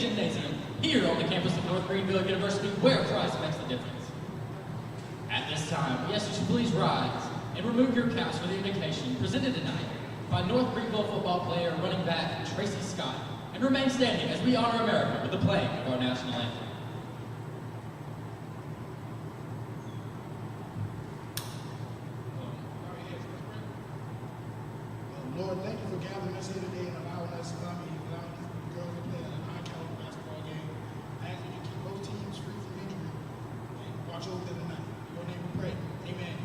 Gymnasium here on the campus of North Greenville University, where Christ makes the difference. At this time, we ask that you please rise and remove your caps for the invocation presented tonight by North Greenville football player running back Tracy Scott, and remain standing as we honor America with the playing of our national anthem. Lord, thank you for gathering us here today and allowing us, allowing these girls to play a high-caliber basketball game. I ask you to keep both teams free from injury and watch over them tonight. In your name we pray. Amen.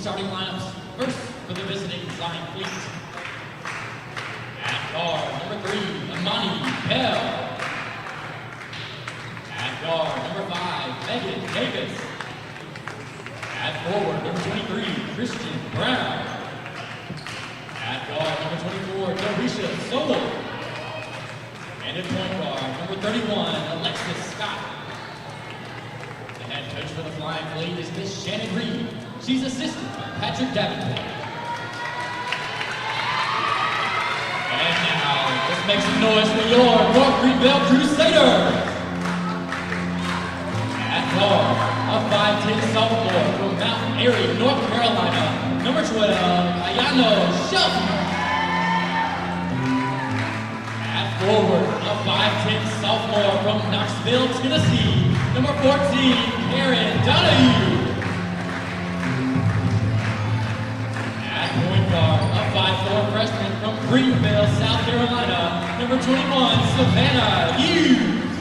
Starting lineups. First for the visiting Flying Fleet. At guard, number 3, Amani Bell. At guard, number 5, Megan Davis. At forward, number 23, Christian Brown. At guard, number 24, Dorisha Solo. And at point guard, number 31, Alexis Scott. The head coach for the Flying Fleet is Miss Shannon Reed. She's assisted by Patrick Davenport. And now, let's make some noise for your North Greenville Crusaders. At guard, a 5'10" sophomore from Mount Airy, North Carolina, number 12, Ayano Shelton. At forward, a 5'10" sophomore from Knoxville, Tennessee, number 14, Karen Donahue. Point guard, a 5'4" freshman from Greenville, South Carolina, number 21, Savannah Hughes.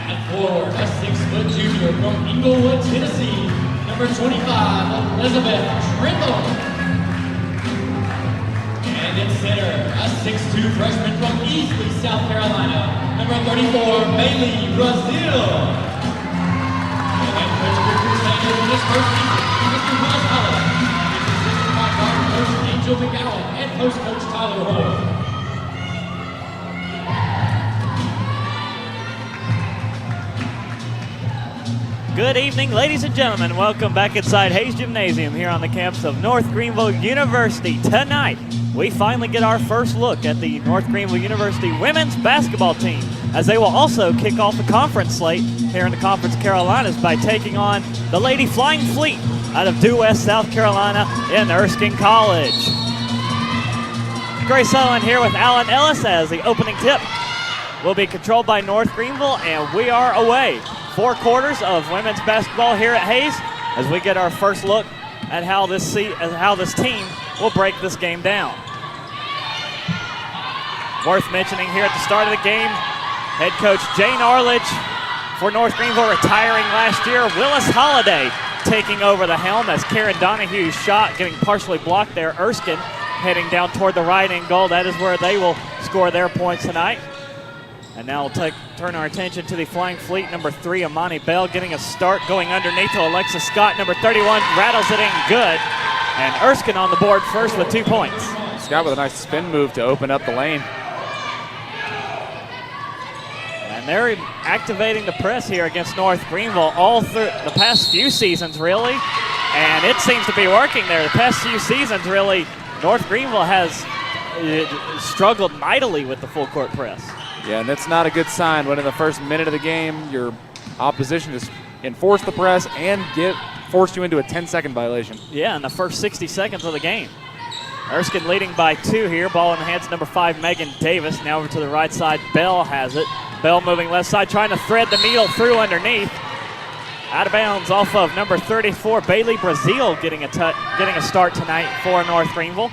At forward, a 6' junior from Englewood, Tennessee, number 25, Elizabeth Trimble. And at center, a 6'2" freshman from Easley, South Carolina, number 34, Bailey Brazil. And head coach of the Crusaders in this first season, Mr. Will Holland. Coach Angel McGowan and post coach Tyler Hoare. Good evening, ladies and gentlemen. Welcome back inside Hayes Gymnasium here on the campus of North Greenville University. Tonight, we finally get our first look at the North Greenville University women's basketball team, as they will also kick off the conference slate here in the Conference Carolinas by taking on the Lady Flying Fleet out of Due West, South Carolina in Erskine College. Grace Owen here with Alan Ellis as the opening tip will be controlled by North Greenville, and we are away. 4 quarters of women's basketball here at Hayes as we get our first look at how this team will break this game down. Worth mentioning here at the start of the game, head coach Jane Arledge for North Greenville retiring last year. Willis Holliday taking over the helm as Karen Donahue's shot getting partially blocked there. Erskine heading down toward the right end goal. That is where they will score their points tonight. And now we'll turn our attention to the Flying Fleet. Number 3, Amani Bell getting a start going underneath to Alexis Scott. Number 31 rattles it in good. And Erskine on the board first with 2 points. Scott with a nice spin move to open up the lane. And they're activating the press here against North Greenville all through the past few seasons, really. And it seems to be working there. The past few seasons, really, North Greenville has struggled mightily with the full court press. Yeah, and that's not a good sign when in the first minute of the game, your opposition just enforced the press and forced you into a 10-second violation. Yeah, in the first 60 seconds of the game. Erskine leading by 2 here. Ball in the hands of number 5, Megan Davis. Now over to the right side, Bell has it. Bell moving left side, trying to thread the needle through underneath. Out of bounds off of number 34, Bailey Brazil getting a start tonight for North Greenville.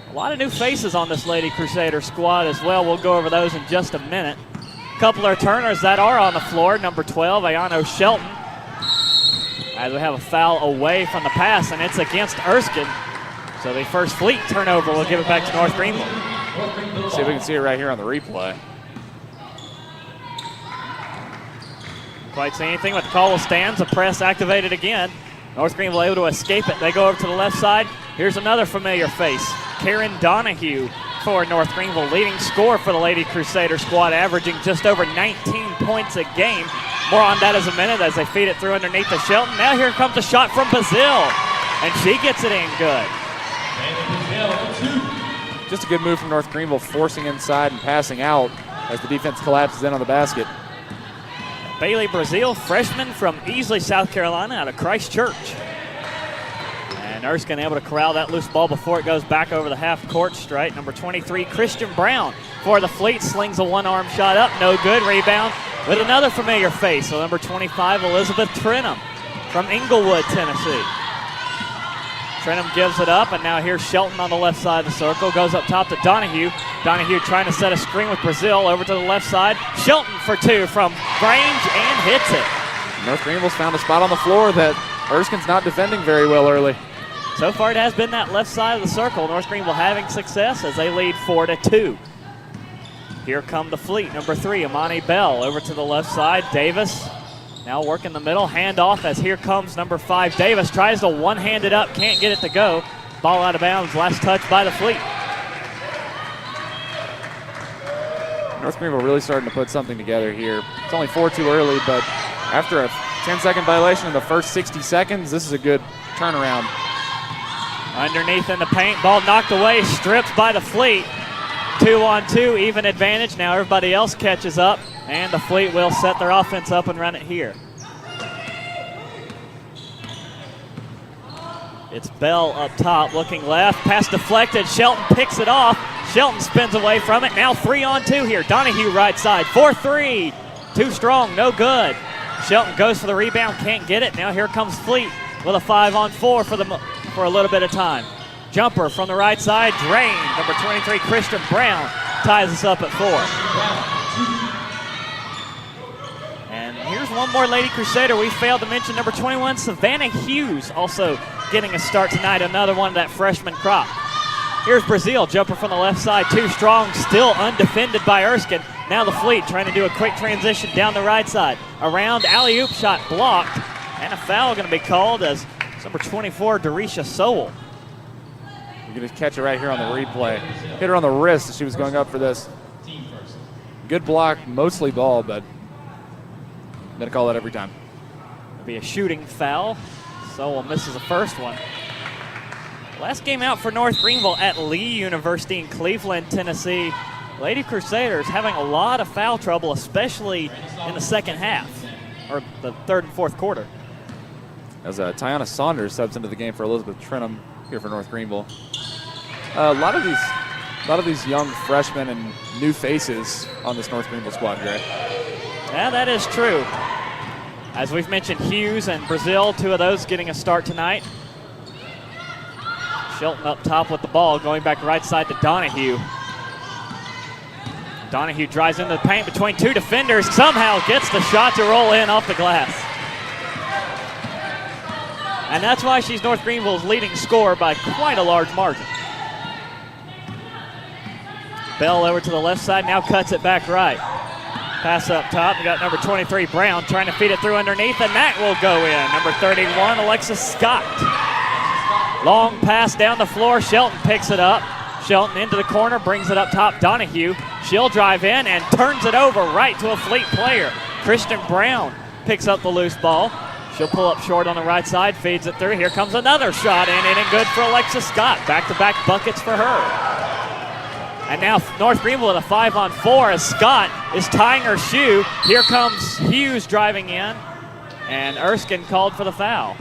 A lot of new faces on this Lady Crusader squad as well. We'll go over those in just a minute. Couple of returners that are on the floor. Number 12, Ayano Shelton. As we have a foul away from the pass, and it's against Erskine. So the first fleet turnover will give it back to North Greenville. See if we can see it right here on the replay. Quite see anything, but the call will stand. The press activated again. North Greenville able to escape it. They go over to the left side. Here's another familiar face, Karen Donahue for North Greenville, leading scorer for the Lady Crusader squad, averaging just over 19 points a game. More on that as a minute as they feed it through underneath the Shelton. Now here comes a shot from Bazil, and she gets it in good. Just a good move from North Greenville, forcing inside and passing out as the defense collapses in on the basket. Bailey Brazil, freshman from Easley, South Carolina, out of Christchurch. And Erskine able to corral that loose ball before it goes back over the half-court stripe. Number 23, Christian Brown for the Fleet, slings a one-arm shot up, no good. Rebound with another familiar face. So number 25, Elizabeth Trenum from Inglewood, Tennessee. Trenum gives it up, and now here's Shelton on the left side of the circle. Goes up top to Donahue. Donahue trying to set a screen with Brazil over to the left side. Shelton for 2 from range and hits it. North Greenville's found a spot on the floor that Erskine's not defending very well early. So far it has been that left side of the circle. North Greenville having success as they lead 4-2. Here come the Fleet. Number 3, Amani Bell over to the left side. Davis now working the middle, handoff as here comes number 5, Davis. Tries to one-hand it up, can't get it to go. Ball out of bounds, last touch by the Fleet. North Greenville really starting to put something together here. It's only 4 too early, but after a 10-second violation in the first 60 seconds, this is a good turnaround. Underneath in the paint, ball knocked away, stripped by the Fleet. 2-on-2, even advantage. Now everybody else catches up, and the Fleet will set their offense up and run it here. It's Bell up top, looking left, pass deflected. Shelton picks it off. Shelton spins away from it. Now 3-on-2 here. Donahue right side, 4-3. Too strong, no good. Shelton goes for the rebound, can't get it. Now here comes Fleet with a 5-on-4 for a little bit of time. Jumper from the right side, drained. Number 23, Christian Brown, ties us up at 4. And here's one more Lady Crusader. We failed to mention number 21, Savannah Hughes, also getting a start tonight, another one of that freshman crop. Here's Brazil, jumper from the left side, too strong, still undefended by Erskine. Now the Fleet trying to do a quick transition down the right side. Around, alley-oop shot blocked, and a foul going to be called as number 24, Darisha Sowell. You're going to catch it right here on the replay. Hit her on the wrist as she was going up for this. Good block, mostly ball, but I'm going to call that every time. It'll be a shooting foul. Sowell misses the first one. Last game out for North Greenville at Lee University in Cleveland, Tennessee. Lady Crusaders having a lot of foul trouble, especially in the second half, or the third and fourth quarter. As Tiana Saunders subs into the game for Elizabeth Trenum here for North Greenville. A lot of these young freshmen and new faces on this North Greenville squad, Gray. Yeah, that is true. As we've mentioned, Hughes and Brazil, 2 of those getting a start tonight. Shelton up top with the ball, going back right side to Donahue. Donahue drives into the paint between 2 defenders, somehow gets the shot to roll in off the glass. And that's why she's North Greenville's leading scorer by quite a large margin. Bell over to the left side, now cuts it back right. Pass up top, we got number 23, Brown, trying to feed it through underneath, and that will go in. Number 31, Alexis Scott. Long pass down the floor, Shelton picks it up. Shelton into the corner, brings it up top, Donahue. She'll drive in and turns it over right to a Fleet player. Christian Brown picks up the loose ball. She'll pull up short on the right side, feeds it through. Here comes another shot in and good for Alexis Scott. Back-to-back buckets for her. And now North Greenville with a 5-on-4 as Scott is tying her shoe. Here comes Hughes driving in, and Erskine called for the foul.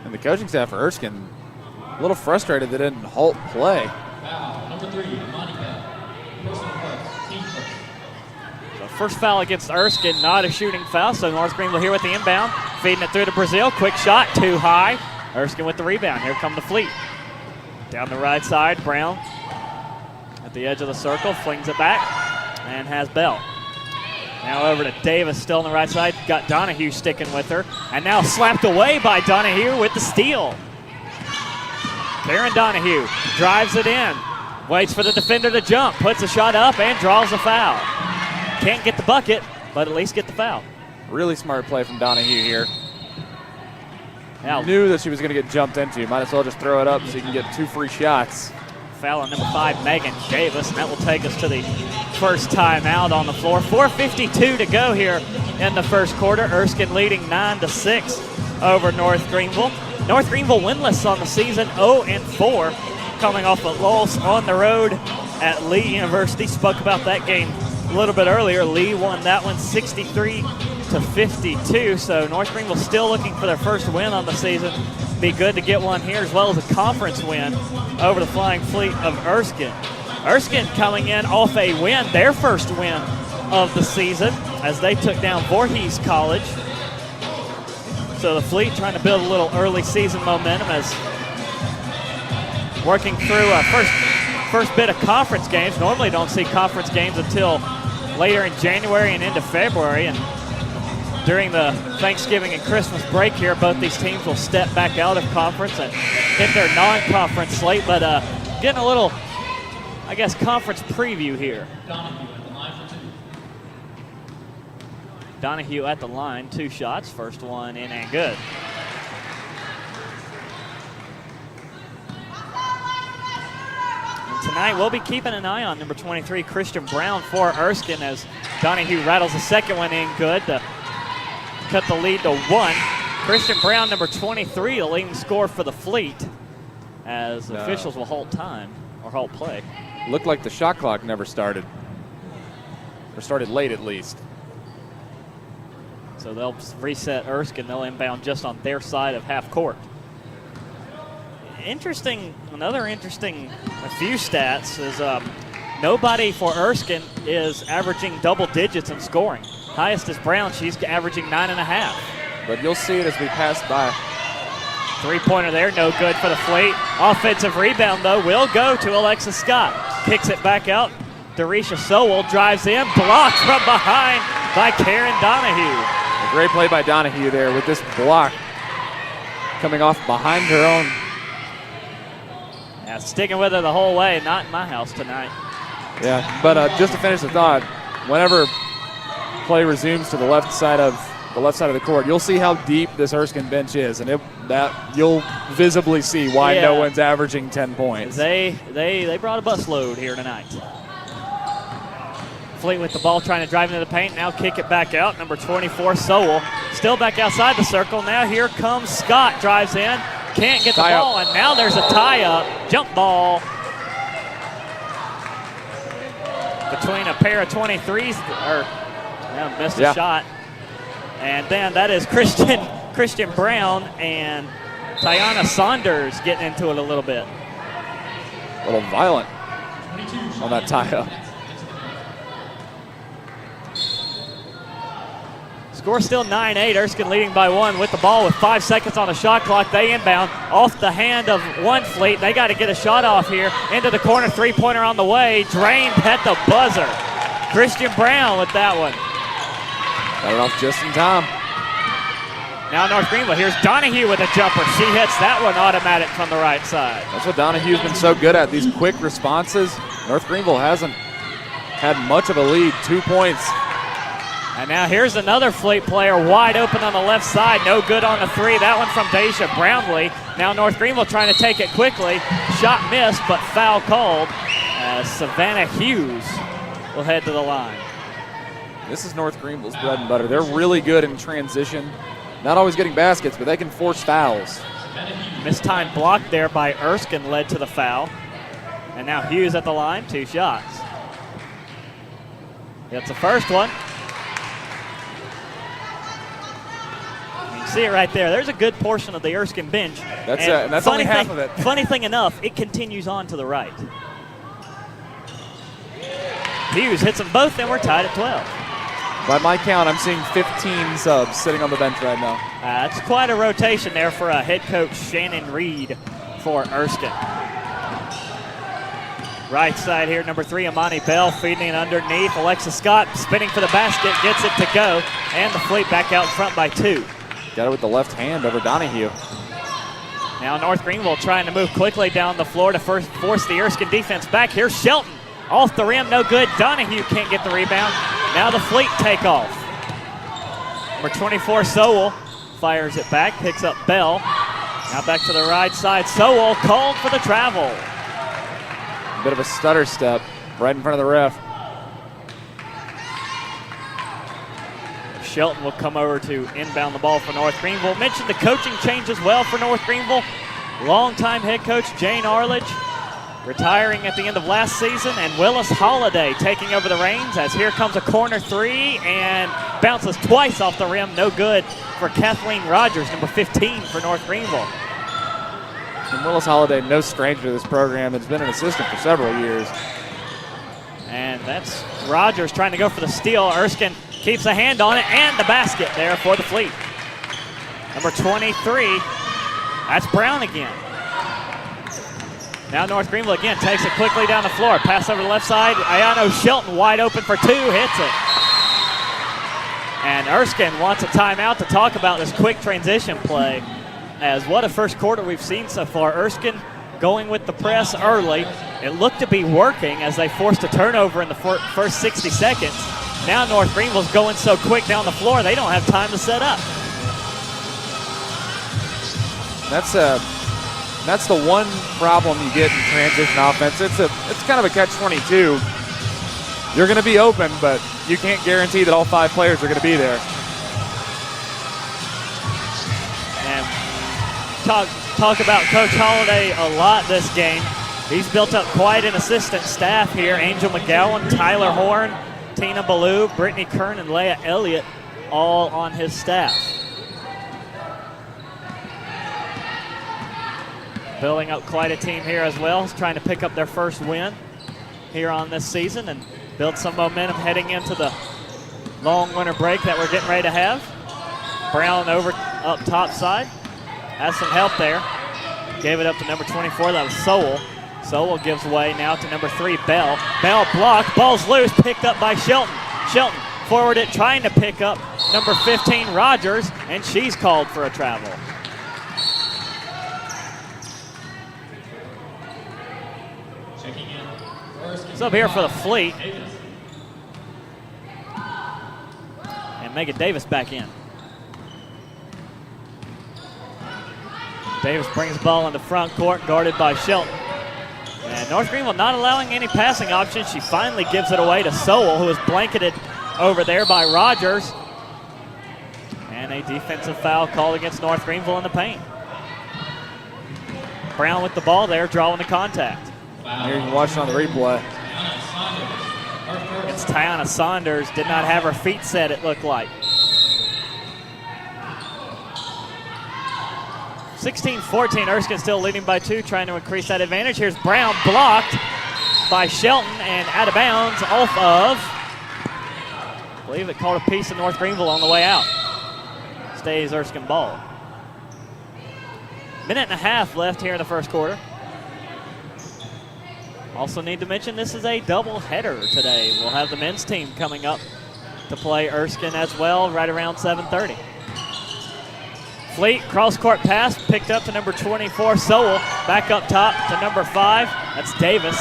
And the coaching staff for Erskine a little frustrated they didn't halt play. Foul, number 3, Monica. Personal first, team first. So first foul against Erskine, not a shooting foul, so North Greenville here with the inbound. Feeding it through to Brazil, quick shot, too high. Erskine with the rebound, here come the Fleet. Down the right side, Brown at the edge of the circle, flings it back, and has Bell. Now over to Davis, still on the right side, got Donahue sticking with her, and now slapped away by Donahue with the steal. Karen Donahue drives it in, waits for the defender to jump, puts a shot up, and draws a foul. Can't get the bucket, but at least get the foul. Really smart play from Donahue here. Now, Knew that she was going to get jumped into. Might as well just throw it up so you can get 2 free shots. foul on number 5, Megan Davis, and that will take us to the first timeout on the floor. 4:52 to go here in the first quarter. Erskine leading 9-6 over North Greenville. North Greenville winless on the season, 0-4, coming off a loss on the road at Lee University. Spoke about that game a little bit earlier. Lee won that one 63-52. So North Greenville still looking for their first win on the season. Be good to get one here, as well as a conference win over the Flying Fleet of Erskine. Erskine coming in off a win, their first win of the season, as they took down Voorhees College. So the Fleet trying to build a little early season momentum as working through first bit of conference games. Normally don't see conference games until later in January and into February. And during the Thanksgiving and Christmas break here, both these teams will step back out of conference and hit their non-conference slate. But getting a little, I guess, conference preview here. Donahue at the line for 2. Donahue at the line, 2 shots. First one in and good. And tonight we'll be keeping an eye on number 23, Christian Brown for Erskine, as Donahue rattles the second one in good to cut the lead to 1. Christian Brown, number 23, the leading scorer for the Fleet, as officials will halt time or halt play. Looked like the shot clock never started. Or started late at least. So they'll reset Erskine. They'll inbound just on their side of half court. Another interesting few stats is nobody for Erskine is averaging double digits in scoring. Highest is Brown. She's averaging 9.5. But you'll see it as we pass by. 3-pointer there, no good for the Fleet. Offensive rebound, though, will go to Alexis Scott. Kicks it back out. Darisha Sowell drives in, blocked from behind by Karen Donahue. A great play by Donahue there with this block coming off behind her own. Yeah, sticking with her the whole way. Not in my house tonight. Yeah, but just to finish the thought, whenever play resumes to the left side of the court, you'll see how deep this Erskine bench is, and that you'll visibly see why no one's averaging 10 points. They brought a busload here tonight. Fleet with the ball, trying to drive into the paint. Now kick it back out. Number 24, Sowell, still back outside the circle. Now here comes Scott, drives in, can't get the ball, and now there's a tie-up. Jump ball between a pair of 23s. Missed a shot. And then that is Christian Brown and Tiana Saunders getting into it a little bit. A little violent on that tie-up. Score still 9-8. Erskine leading by 1 with the ball with 5 seconds on the shot clock. They inbound off the hand of one Fleet. They got to get a shot off here. Into the corner, 3-pointer on the way. Drained at the buzzer. Christian Brown with that one. Got it off just in time. Now North Greenville. Here's Donahue with a jumper. She hits that one automatic from the right side. That's what Donahue's been so good at, these quick responses. North Greenville hasn't had much of a lead, 2 points. And now here's another Fleet player wide open on the left side. No good on the 3. That one from Deja Brownlee. Now North Greenville trying to take it quickly. Shot missed, but foul called. Savannah Hughes will head to the line. This is North Greenville's bread and butter. They're really good in transition. Not always getting baskets, but they can force fouls. Mistimed block there by Erskine led to the foul. And now Hughes at the line, 2 shots. That's the first one. You can see it right there. There's a good portion of the Erskine bench. That's only half of it. Funny thing enough, it continues on to the right. Hughes hits them both, and we're tied at 12. By my count, I'm seeing 15 subs sitting on the bench right now. It's quite a rotation there for head coach Shannon Reed for Erskine. Right side here, number 3, Amani Bell feeding it underneath. Alexa Scott spinning for the basket, gets it to go, and the Fleet back out in front by 2. Got it with the left hand over Donahue. Now North Greenville trying to move quickly down the floor to force the Erskine defense back. Here's Shelton. Off the rim, no good. Donahue can't get the rebound. Now the Fleet take off. Number 24, Sowell, fires it back, picks up Bell. Now back to the right side. Sowell called for the travel. A bit of a stutter step right in front of the ref. Shelton will come over to inbound the ball for North Greenville. Mentioned the coaching change as well for North Greenville. Longtime head coach Jane Arledge retiring at the end of last season, and Willis Holiday taking over the reins as here comes a corner 3 and bounces twice off the rim. No good for Kathleen Rogers, number 15 for North Greenville. And Willis Holiday, no stranger to this program, has been an assistant for several years. And that's Rogers trying to go for the steal. Erskine keeps a hand on it, and the basket there for the Fleet. Number 23, that's Brown again. Now North Greenville again takes it quickly down the floor. Pass over the left side. Ayano Shelton wide open for 2, hits it. And Erskine wants a timeout to talk about this quick transition play. As what a first quarter we've seen so far. Erskine going with the press early. It looked to be working as they forced a turnover in the first 60 seconds. Now North Greenville's going so quick down the floor, they don't have time to set up. That's the one problem you get in transition offense. It's kind of a catch-22. You're going to be open, but you can't guarantee that all 5 players are going to be there. And talk about Coach Holiday a lot this game. He's built up quite an assistant staff here. Angel McGowan, Tyler Horn, Tina Ballou, Brittany Kern, and Leah Elliott all on his staff. Building up quite a team here as well. He's trying to pick up their first win here on this season and build some momentum heading into the long winter break that we're getting ready to have. Brown over up top side. Has some help there. Gave it up to number 24. That was Sowell. Sowell gives way now to number 3, Bell. Bell blocked. Ball's loose. Picked up by Shelton. Shelton forward it, trying to pick up number 15, Rogers, and she's called for a travel. Up here for the Fleet. And Megan Davis back in. Davis brings the ball into front court, guarded by Shelton. And North Greenville not allowing any passing options. She finally gives it away to Sowell, who is blanketed over there by Rogers. And a defensive foul called against North Greenville in the paint. Brown with the ball there, drawing the contact. Here you can watch it on the replay. It's Tiana Saunders. Did not have her feet set, it looked like. 16-14, Erskine still leading by 2, trying to increase that advantage. Here's Brown, blocked by Shelton and out of bounds off of, I believe it caught a piece of North Greenville on the way out. Stays Erskine ball. Minute and a half left here in the first quarter. Also need to mention this is a double header today. We'll have the men's team coming up to play Erskine as well right around 7:30. Fleet, cross-court pass, picked up to number 24, Sowell. Back up top to number 5, that's Davis.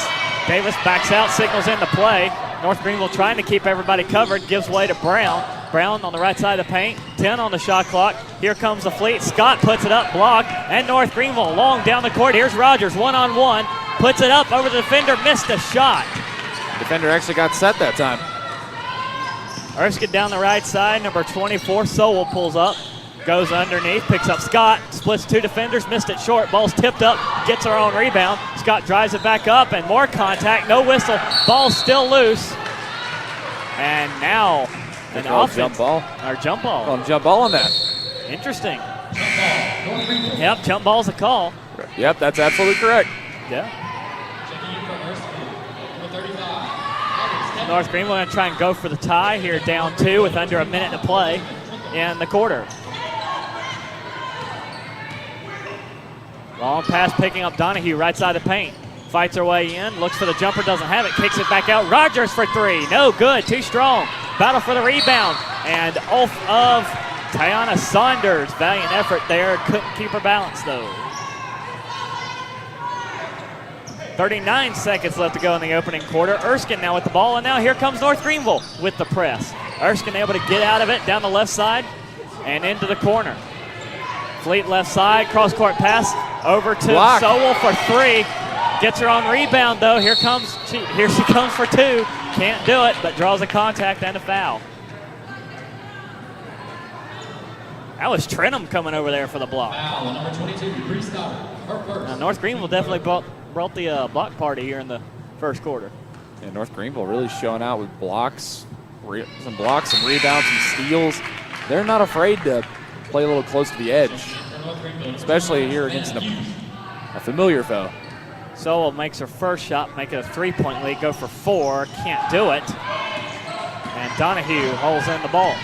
Davis backs out, signals into play. North Greenville trying to keep everybody covered, gives way to Brown. Brown on the right side of the paint, 10 on the shot clock. Here comes the Fleet. Scott puts it up, blocked, and North Greenville long down the court. Here's Rogers, one-on-one. Puts it up over the defender, missed a shot. Defender actually got set that time. Erskine down the right side. Number 24, Sowell pulls up. Goes underneath, picks up Scott, splits two defenders, missed it short. Ball's tipped up, gets her own rebound. Scott drives it back up, and more contact. No whistle. Ball's still loose. And now an offense. Jump ball. Or jump ball. Call him jump ball on that. Interesting. Jump ball. North Greenville. Yep, jump ball's a call. Yep, that's absolutely correct. Yeah. Checking in for Erskine. Number 35. North Greenville going to try and go for the tie here, down 2 with under a minute to play in the quarter. Long pass picking up Donahue, right side of the paint. Fights her way in, looks for the jumper, doesn't have it, kicks it back out. Rogers for 3, no good, too strong. Battle for the rebound, and off of Tiana Saunders. Valiant effort there, couldn't keep her balance though. 39 seconds left to go in the opening quarter. Erskine now with the ball, and now here comes North Greenville with the press. Erskine able to get out of it, down the left side, and into the corner. Fleet left side, cross-court pass over to Block. Sowell for 3. Gets her on rebound though. Here she comes for 2. Can't do it, but draws a contact and a foul. That was Trenum coming over there for the block. Foul on number 22, Bree Stoddard. Her first. Now, North Greenville definitely brought the block party here in the first quarter. And North Greenville really showing out with blocks, some blocks, some rebounds, some steals. They're not afraid to play a little close to the edge, especially here against a familiar foe. Sowell makes her first shot, make it a 3-point lead, go for 4, can't do it. And Donahue holds in the ball.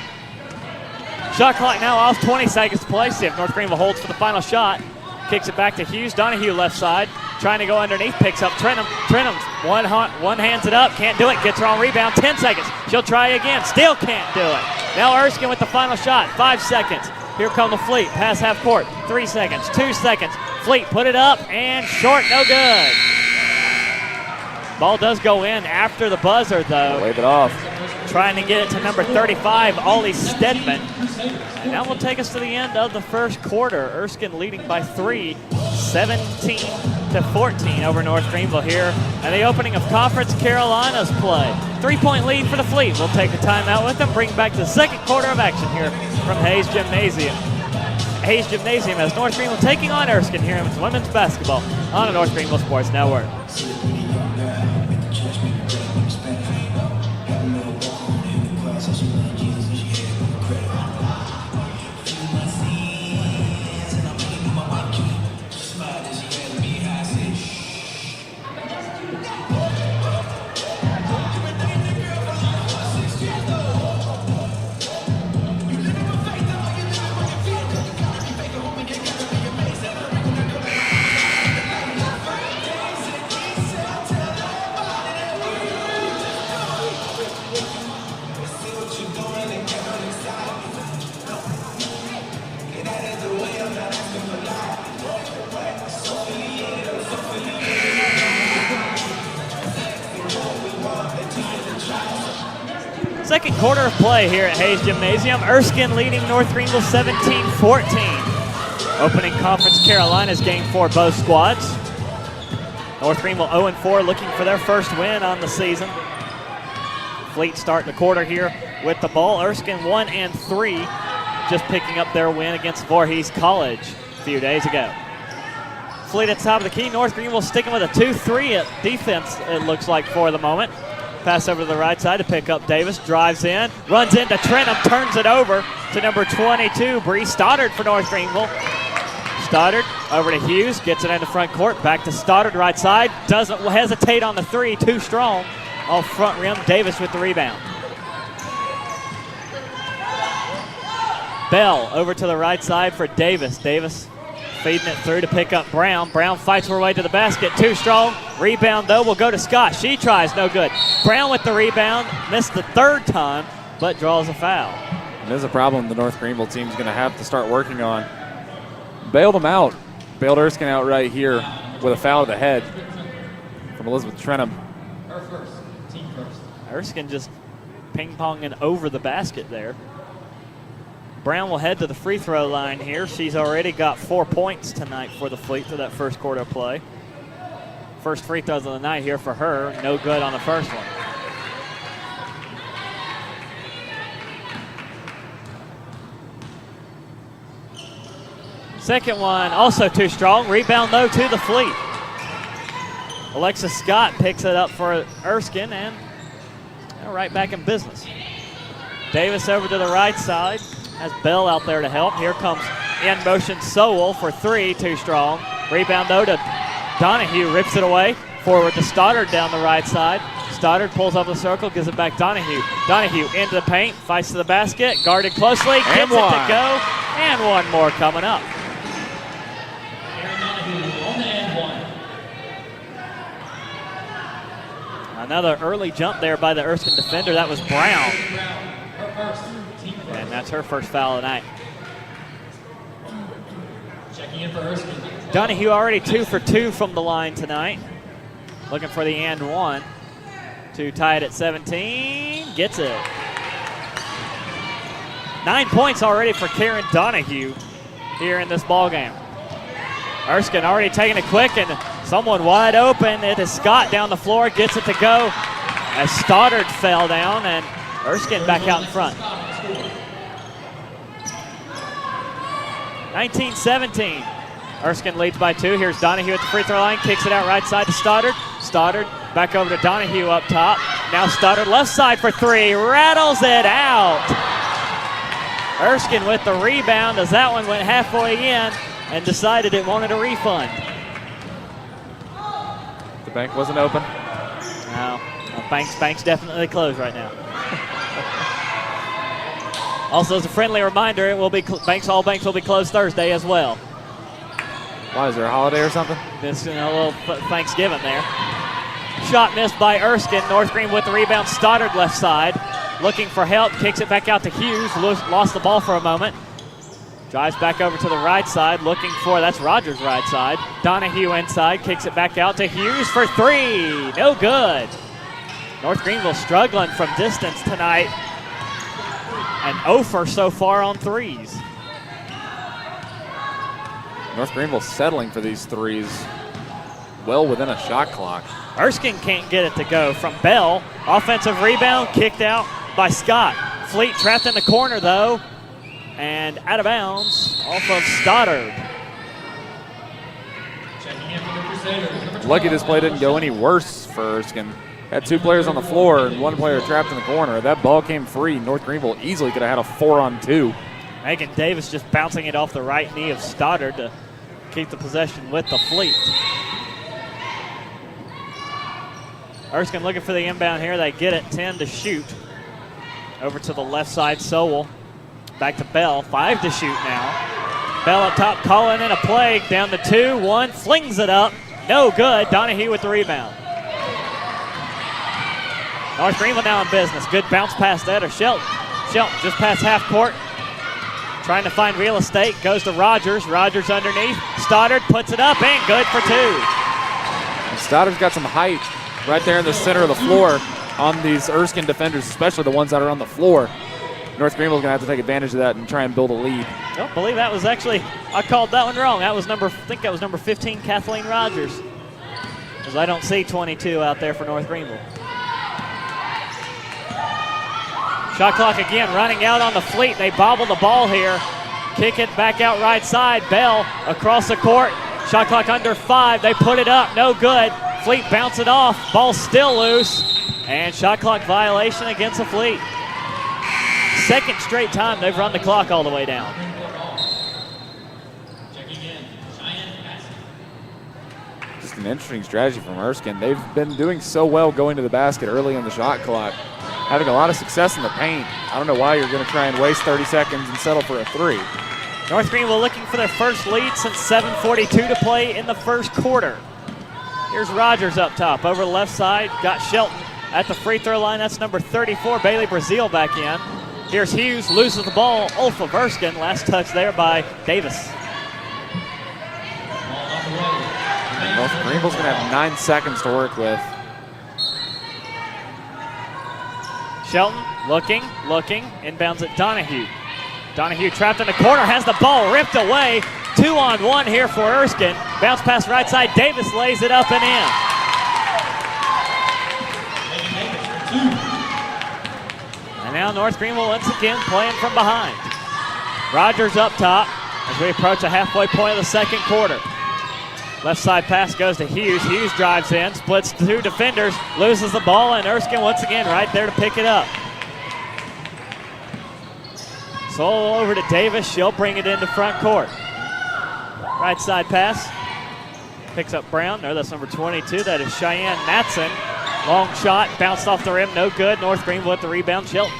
Shot clock now off, 20 seconds to play. See if North Greenville holds for the final shot. Kicks it back to Hughes. Donahue left side, trying to go underneath, picks up Trenum. Trenum one hands it up, can't do it, gets her on rebound, 10 seconds. She'll try again, still can't do it. Now Erskine with the final shot, 5 seconds. Here come the Fleet, pass half court, 3 seconds, 2 seconds. Fleet put it up and short, no good. Ball does go in after the buzzer though. Wave it off. Trying to get it to number 35, Ollie Stedman. And that will take us to the end of the first quarter. Erskine leading by 3, 17-14 over North Greenville here. And the opening of Conference Carolinas play. 3-point lead for the Fleet. We'll take a timeout with them, bring back the second quarter of action here from Hayes Gymnasium. Hayes Gymnasium as North Greenville taking on Erskine here in women's basketball on the North Greenville Sports Network. Second quarter of play here at Hayes Gymnasium. Erskine leading North Greenville 17-14. Opening Conference Carolinas game for both squads. North Greenville 0-4 looking for their first win on the season. Fleet starting the quarter here with the ball. Erskine 1-3, just picking up their win against Voorhees College a few days ago. Fleet at the top of the key. North Greenville sticking with a 2-3 at defense, it looks like, for the moment. Pass over to the right side to pick up Davis. Drives in, runs into Trenum, turns it over to number 22, Bree Stoddard for North Greenville. Stoddard over to Hughes, gets it into front court. Back to Stoddard, right side. Doesn't hesitate on the 3, too strong. Off front rim, Davis with the rebound. Bell over to the right side for Davis. Davis feeding it through to pick up Brown. Brown fights her way to the basket, too strong. Rebound, though, will go to Scott. She tries, no good. Brown with the rebound, missed the 3rd time, but draws a foul. And there's a problem the North Greenville team's going to have to start working on. Bailed them out. Bailed Erskine out right here with a foul to the head from Elizabeth Trenum. Her first, team first. Erskine just ping-ponging over the basket there. Brown will head to the free throw line here. She's already got 4 points tonight for the Fleet through that first quarter of play. First free throws of the night here for her. No good on the first one. Second one also too strong. Rebound though to the Fleet. Alexis Scott picks it up for Erskine, and they're right back in business. Davis over to the right side. Has Bell out there to help. Here comes in motion Sowell for three, too strong. Rebound though to Donahue, rips it away. Forward to Stoddard down the right side. Stoddard pulls up the circle, gives it back Donahue. Donahue into the paint, fights to the basket, guarded closely, gets it to go, and one more coming up. Aaron Donahue on the and one. Another early jump there by the Erskine defender. That was Brown. Her first, team first. And that's her first foul of the night. Checking in for Erskine. Donahue already 2 for 2 from the line tonight. Looking for the and one to tie it at 17. Gets it. 9 points already for Karen Donahue here in this ball game. Erskine already taking it quick, and someone wide open. It is Scott down the floor, gets it to go as Stoddard fell down, and Erskine back out in front. 19-17. Erskine leads by 2. Here's Donahue at the free throw line, kicks it out right side to Stoddard. Stoddard back over to Donahue up top. Now Stoddard left side for 3, rattles it out. Erskine with the rebound as that one went halfway in and decided it wanted a refund. The bank wasn't open. No, bank's definitely closed right now. Also, as a friendly reminder, it will be all banks will be closed Thursday as well. Why, is there a holiday or something? This, a little Thanksgiving there. Shot missed by Erskine. North Green with the rebound. Stoddard left side. Looking for help. Kicks it back out to Hughes. Lost the ball for a moment. Drives back over to the right side. Looking for, that's Rogers' right side. Donahue inside. Kicks it back out to Hughes for 3. No good. North Greenville struggling from distance tonight. And 0 for so far on threes. North Greenville settling for these threes well within a shot clock. Erskine can't get it to go from Bell. Offensive rebound kicked out by Scott. Fleet trapped in the corner though, and out of bounds off of Stoddard. Checking in for the Crusaders. Lucky this play didn't go any worse for Erskine. Had 2 players on the floor and 1 player trapped in the corner. That ball came free. North Greenville easily could have had a 4-on-2. Megan Davis just bouncing it off the right knee of Stoddard to keep the possession with the Fleet. Erskine looking for the inbound here. They get it, 10 to shoot. Over to the left side, Sowell. Back to Bell, 5 to shoot now. Bell up top, calling in a play. Down to 2, 1, flings it up. No good. Donahue with the rebound. North Greenville now in business. Good bounce pass there to Shelton. Shelton just past half court. Trying to find real estate. Goes to Rogers. Rogers underneath. Stoddard puts it up and good for 2. And Stoddard's got some height right there in the center of the floor on these Erskine defenders, especially the ones that are on the floor. North Greenville's going to have to take advantage of that and try and build a lead. I don't believe that was actually, I called that one wrong. That was I think that was number 15, Kathleen Rogers. Because I don't see 22 out there for North Greenville. Shot clock again running out on the Fleet. They bobble the ball here. Kick it back out right side. Bell across the court. Shot clock under 5. They put it up. No good. Fleet bounce it off. Ball still loose. And shot clock violation against the Fleet. Second straight time they've run the clock all the way down. Checking in, Cheyenne Patsy. Just an interesting strategy from Erskine. They've been doing so well going to the basket early in the shot clock, having a lot of success in the paint. I don't know why you're going to try and waste 30 seconds and settle for a 3. North Greenville looking for their first lead since 7:42 to play in the first quarter. Here's Rogers up top. Over the left side, got Shelton at the free throw line. That's number 34, Bailey Brazil back in. Here's Hughes, loses the ball off of Erskine. Last touch there by Davis. North Greenville's going to have 9 seconds to work with. Shelton looking, inbounds at Donahue. Donahue trapped in the corner, has the ball ripped away. 2-on-1 here for Erskine. Bounce pass right side, Davis lays it up and in. And now North Greenville once again playing from behind. Rogers up top, as we approach the halfway point of the second quarter. Left side pass goes to Hughes. Hughes drives in, splits two defenders, loses the ball, and Erskine once again right there to pick it up. Solo over to Davis. She'll bring it into front court. Right side pass. Picks up Brown. No, that's number 22. That is Cheyenne Matson. Long shot, bounced off the rim, no good. North Greenville with the rebound. Shelton.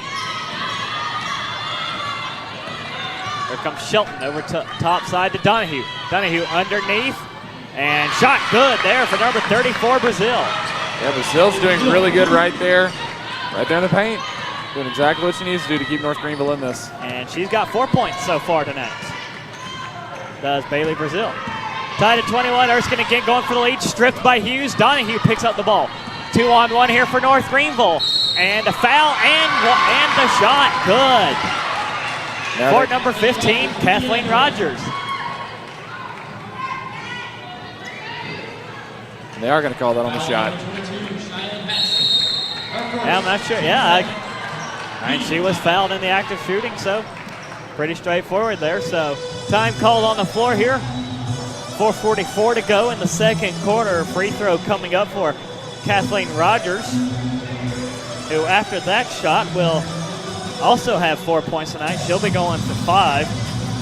Here comes Shelton over to top side to Donahue. Donahue underneath. And shot good there for number 34, Brazil. Yeah, Brazil's doing really good right there in the paint. Doing exactly what she needs to do to keep North Greenville in this. And she's got 4 points so far tonight. Does Bailey Brazil. Tied at 21, Erskine again going for the lead, stripped by Hughes. Donahue picks up the ball. 2-on-1 here for North Greenville. And a foul and the shot, good. Court number 15, Kathleen Rogers. They are going to call that on the shot. Yeah, I'm not sure. Yeah, and she was fouled in the act of shooting, so pretty straightforward there. So time called on the floor here. 4:44 to go in the second quarter. Free throw coming up for Kathleen Rogers, who after that shot will also have 4 points tonight. She'll be going for 5.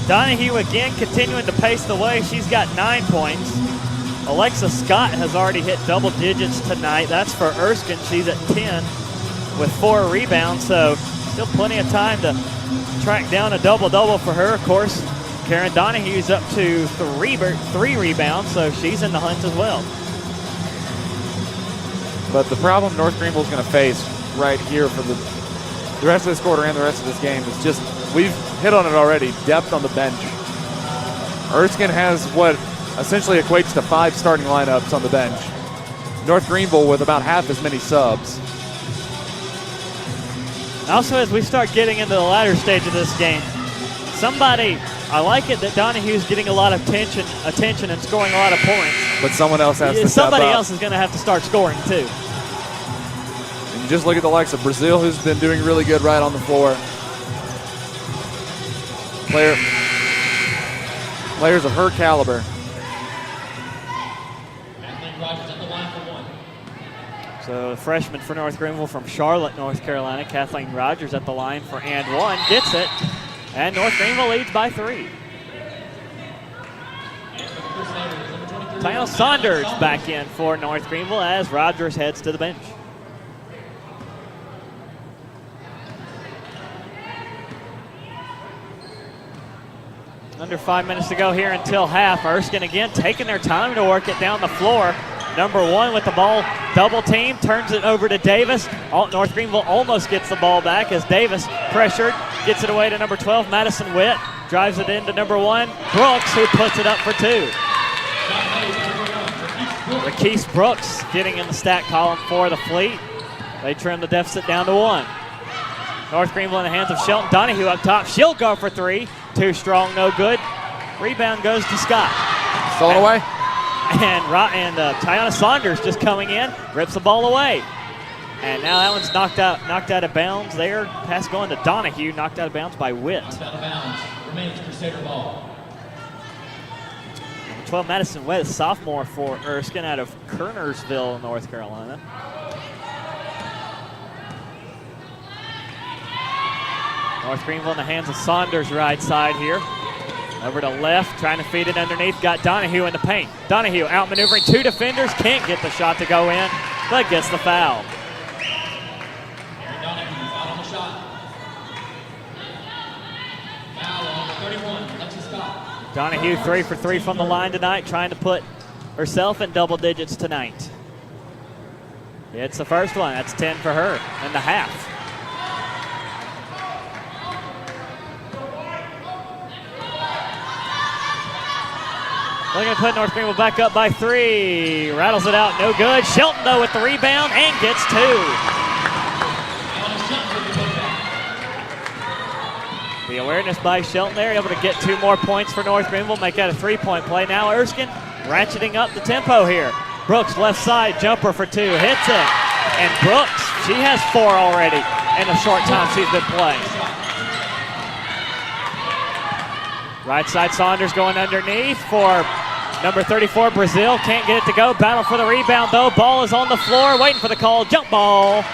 Donahue again continuing to pace the way. She's got 9 points. Alexa Scott has already hit double digits tonight. That's for Erskine. She's at 10 with 4 rebounds, so still plenty of time to track down a double-double for her. Of course, Karen Donahue's up to 3 rebounds, so she's in the hunt as well. But the problem North Greenville's going to face right here for the rest of this quarter and the rest of this game is just, we've hit on it already, depth on the bench. Erskine has what essentially equates to 5 starting lineups on the bench. North Greenville with about half as many subs. Also, as we start getting into the latter stage of this game, I like it that Donahue's getting a lot of attention and scoring a lot of points. But someone else has to step up. Somebody else is going to have to start scoring too. And you just look at the likes of Brazil, who's been doing really good right on the floor. Players of her caliber. Rogers at the line for 1. So the freshman for North Greenville from Charlotte, North Carolina, Kathleen Rogers at the line for and 1. Gets it. And North Greenville leads by 3. Tiana Saunders back in for North Greenville as Rogers heads to the bench. Under 5 minutes to go here until half. Erskine again taking their time to work it down the floor. Number 1 with the ball, double team, turns it over to Davis. North Greenville almost gets the ball back as Davis pressured, gets it away to number 12, Madison Witt. Drives it into number 1, Brooks, who puts it up for 2. Rakeese Brooks getting in the stat column for the Fleet. They trim the deficit down to 1. North Greenville in the hands of Shelton. Donahue up top. She'll go for 3. Too strong, no good. Rebound goes to Scott. Stolen away. And Tiana Saunders just coming in, rips the ball away. And now that one's knocked out of bounds there. Pass going to Donahue, knocked out of bounds by Witt. Knocked out of bounds. Remains Crusader ball. Number 12, Madison Witt, sophomore for Erskine out of Kernersville, North Carolina. North Greenville in the hands of Saunders right side here. Over to left, trying to feed it underneath. Got Donahue in the paint. Donahue outmaneuvering 2 defenders. Can't get the shot to go in, but gets the foul. Aaron Donahue out on the shot. Foul on number 31, Lexi Scott. Donahue 3 for 3 from the line tonight, trying to put herself in double digits tonight. It's the first one. That's 10 for her in the half. Looking to put North Greenville back up by 3. Rattles it out, no good. Shelton, though, with the rebound and gets 2. The awareness by Shelton there, able to get 2 more points for North Greenville, make that a 3-point play. Now Erskine ratcheting up the tempo here. Brooks, left side, jumper for 2, hits it. And Brooks, she has 4 already in the short time she's been playing. Right side Saunders going underneath for number 34, Brazil. Can't get it to go. Battle for the rebound, though. Ball is on the floor, waiting for the call. Jump ball.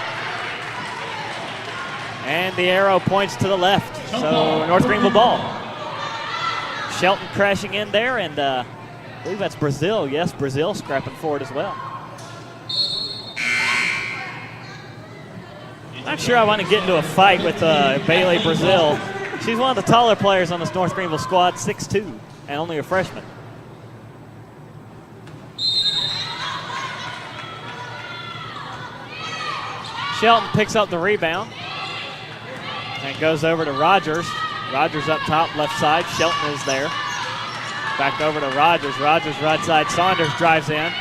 And the arrow points to the left. So North Greenville ball. Shelton crashing in there, and I believe that's Brazil. Yes, Brazil scrapping forward as well. Not sure I want to get into a fight with Bailey Brazil. She's one of the taller players on this North Greenville squad, 6'2", and only a freshman. Shelton picks up the rebound and goes over to Rogers. Rogers up top, left side. Shelton is there. Back over to Rogers. Rogers right side. Saunders drives in.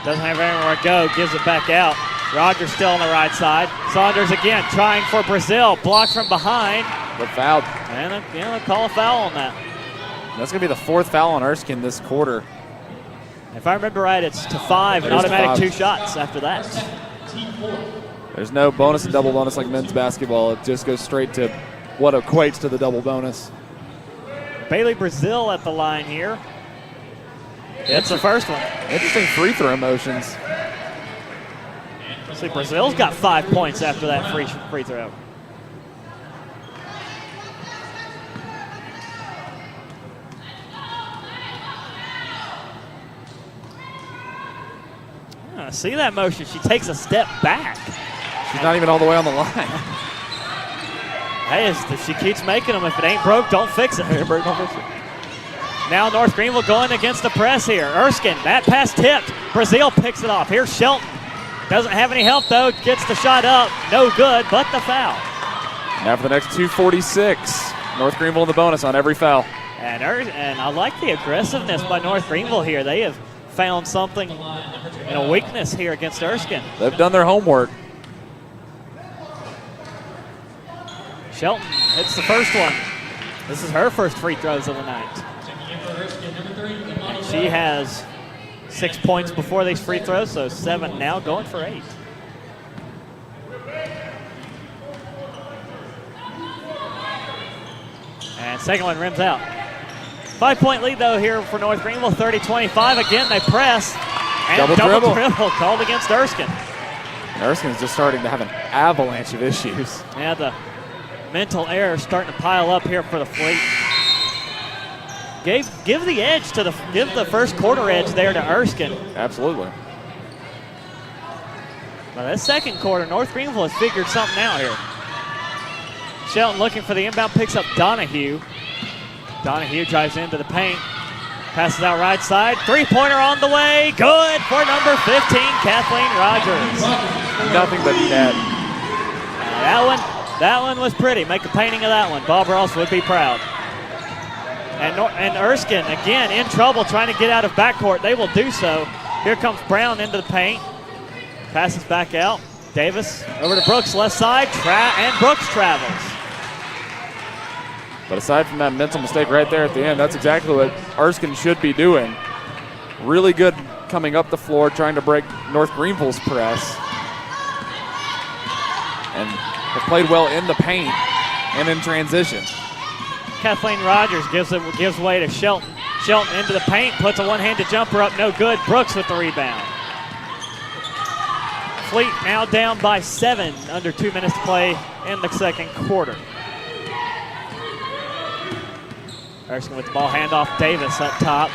Doesn't have anywhere to go. Gives it back out. Rogers still on the right side. Saunders again trying for Brazil. Blocked from behind. But fouled. And they'll call a foul on that. That's going to be the 4th foul on Erskine this quarter. If I remember right, it's to 5 and automatic 2 shots after that. There's no bonus and double bonus like men's basketball. It just goes straight to what equates to the double bonus. Bailey Brazil at the line here. It's the first one. Interesting free throw motions. See, Brazil's got 5 points after that free throw. See that motion? She takes a step back. She's not even all the way on the line. Hey, if she keeps making them, if it ain't broke, don't fix it. Now North Greenville going against the press here. Erskine, that pass tipped. Brazil picks it off. Here's Shelton. Doesn't have any help, though. Gets the shot up. No good, but the foul. Now for the next 2:46. North Greenville in the bonus on every foul. And I like the aggressiveness by North Greenville here. They have found something and a weakness here against Erskine. They've done their homework. Shelton hits the first one. This is her first free throws of the night. And she has 6 points before these free throws, so 7 now, going for 8. And second one rims out. 5-point lead, though, here for North Greenville, 30-25. Again, they press. And double dribble called against Erskine. And Erskine is just starting to have an avalanche of issues. Yeah, the mental error starting to pile up here for the Fleet. Give the edge to give the first quarter edge there to Erskine. Absolutely. But this second quarter, North Greenville has figured something out here. Shelton looking for the inbound, picks up Donahue. Donahue drives into the paint, passes out right side. 3-pointer on the way, good for number 15, Kathleen Rogers. Nothing but net. That one was pretty. Make a painting of that one. Bob Ross would be proud. And Erskine, again, in trouble trying to get out of backcourt. They will do so. Here comes Brown into the paint. Passes back out. Davis over to Brooks, left side. And Brooks travels. But aside from that mental mistake right there at the end, that's exactly what Erskine should be doing. Really good coming up the floor, trying to break North Greenville's press. And have played well in the paint and in transition. Kathleen Rogers gives way to Shelton. Shelton into the paint, puts a one-handed jumper up, no good. Brooks with the rebound. Fleet now down by 7, under 2 minutes to play in the second quarter. Erskine with the ball, handoff, Davis up top.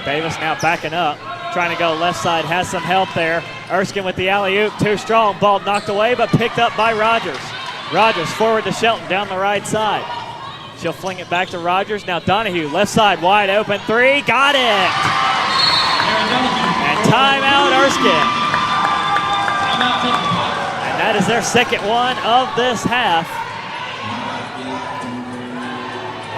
Davis now backing up, trying to go left side, has some help there. Erskine with the alley-oop, too strong. Ball knocked away, but picked up by Rogers. Rogers forward to Shelton down the right side. She'll fling it back to Rogers. Now Donahue, left side, wide open, 3, got it! And timeout, Erskine. And that is their second one of this half.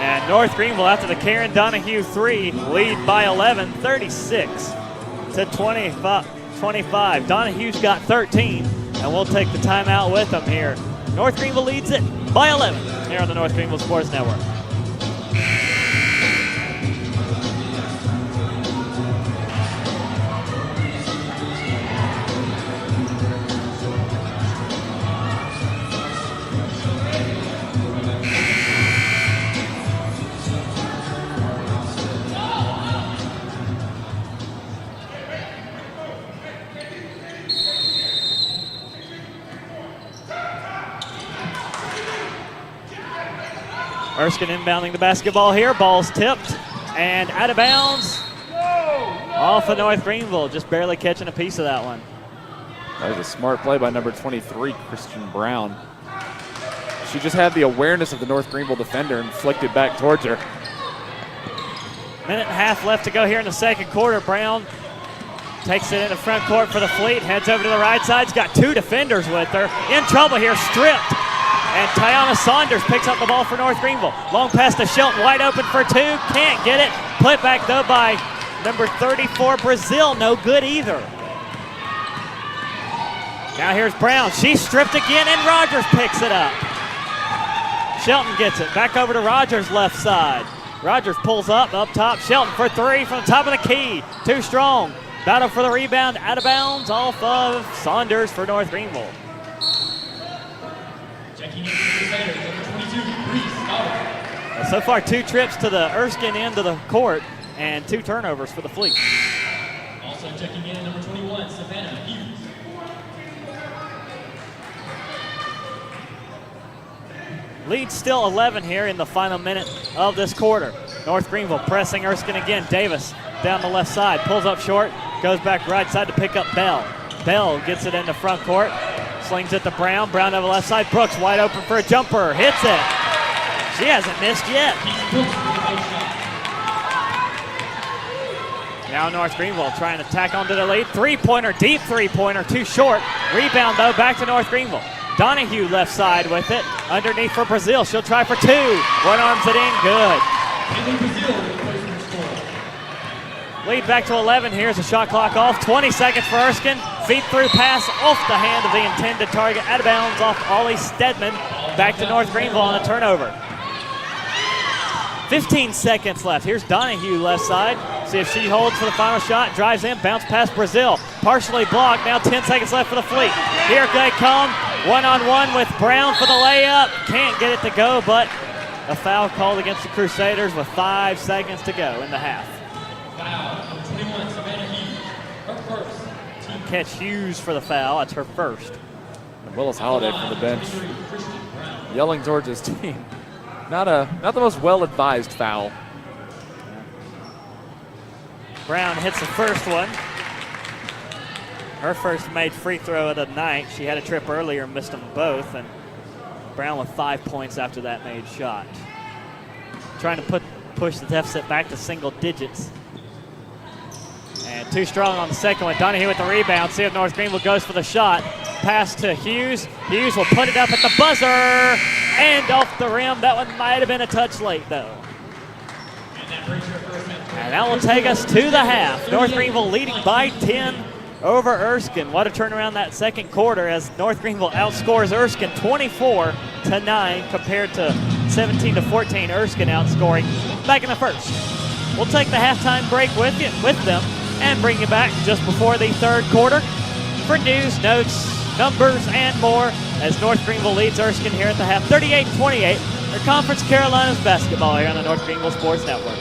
And North Greenville, after the Karen Donahue 3, lead by 11, 36-25. Donahue's got 13, and we'll take the timeout with them here. North Greenville leads it by 11 here on the North Greenville Sports Network. Erskine inbounding the basketball here. Ball's tipped and out of bounds. Off of North Greenville, just barely catching a piece of that one. That was a smart play by number 23, Christian Brown. She just had the awareness of the North Greenville defender and flicked it back towards her. Minute and a half left to go here in the second quarter. Brown takes it in the front court for the Fleet, heads over to the right side. She's got two defenders with her. In trouble here, stripped. And Tiana Saunders picks up the ball for North Greenville. Long pass to Shelton, wide open for two. Can't get it. Put back though by number 34, Brazil. No good either. Now here's Brown. She's stripped again, and Rogers picks it up. Shelton gets it. Back over to Rogers' left side. Rogers pulls up top. Shelton for three from the top of the key. Too strong. Battle for the rebound. Out of bounds off of Saunders for North Greenville. Checking in for the Crusaders, number 22, Reese Stoddard. So far, 2 trips to the Erskine end of the court and 2 turnovers for the Fleet. Also checking in, number 21, Savannah Hughes. Lead still 11 here in the final minute of this quarter. North Greenville pressing Erskine again. Davis down the left side, pulls up short, goes back right side to pick up Bell. Bell gets it in the front court, slings it to Brown. Brown over the left side. Brooks wide open for a jumper, hits it. She hasn't missed yet. Now North Greenville trying to tack onto the lead. Three-pointer, deep three-pointer, too short. Rebound though, back to North Greenville. Donahue left side with it. Underneath for Brazil. She'll try for 2. One arms it in, good. Lead back to 11. Here's a shot clock off. 20 seconds for Erskine. Feed through pass off the hand of the intended target. Out of bounds off Ollie Stedman. Back to North Greenville on a turnover. 15 seconds left. Here's Donahue left side. See if she holds for the final shot. Drives in, bounce past Brazil. Partially blocked. Now 10 seconds left for the Fleet. Here they come. One-on-one with Brown for the layup. Can't get it to go, but a foul called against the Crusaders with 5 seconds to go in the half. Foul, number 21, Savannah Hughes. Her first. Catch Hughes for the foul. That's her first. And Willis Holiday from the bench yelling towards his team. Not the most well-advised foul. Brown hits the first one. Her first made free throw of the night. She had a trip earlier, missed them both, and Brown with 5 points after that made shot. Trying to push the deficit back to single digits. And too strong on the second one. Donahue with the rebound. See if North Greenville goes for the shot. Pass to Hughes. Hughes will put it up at the buzzer and off the rim. That one might have been a touch late though. And that will take us to the half. North Greenville leading by 10 over Erskine. What a turnaround that second quarter as North Greenville outscores Erskine 24-9 compared to 17-14. Erskine outscoring back in the first. We'll take the halftime break with them and bring you back just before the third quarter for news, notes, numbers, and more as North Greenville leads Erskine here at the half 38-28. Their Conference Carolinas basketball here on the North Greenville Sports Network.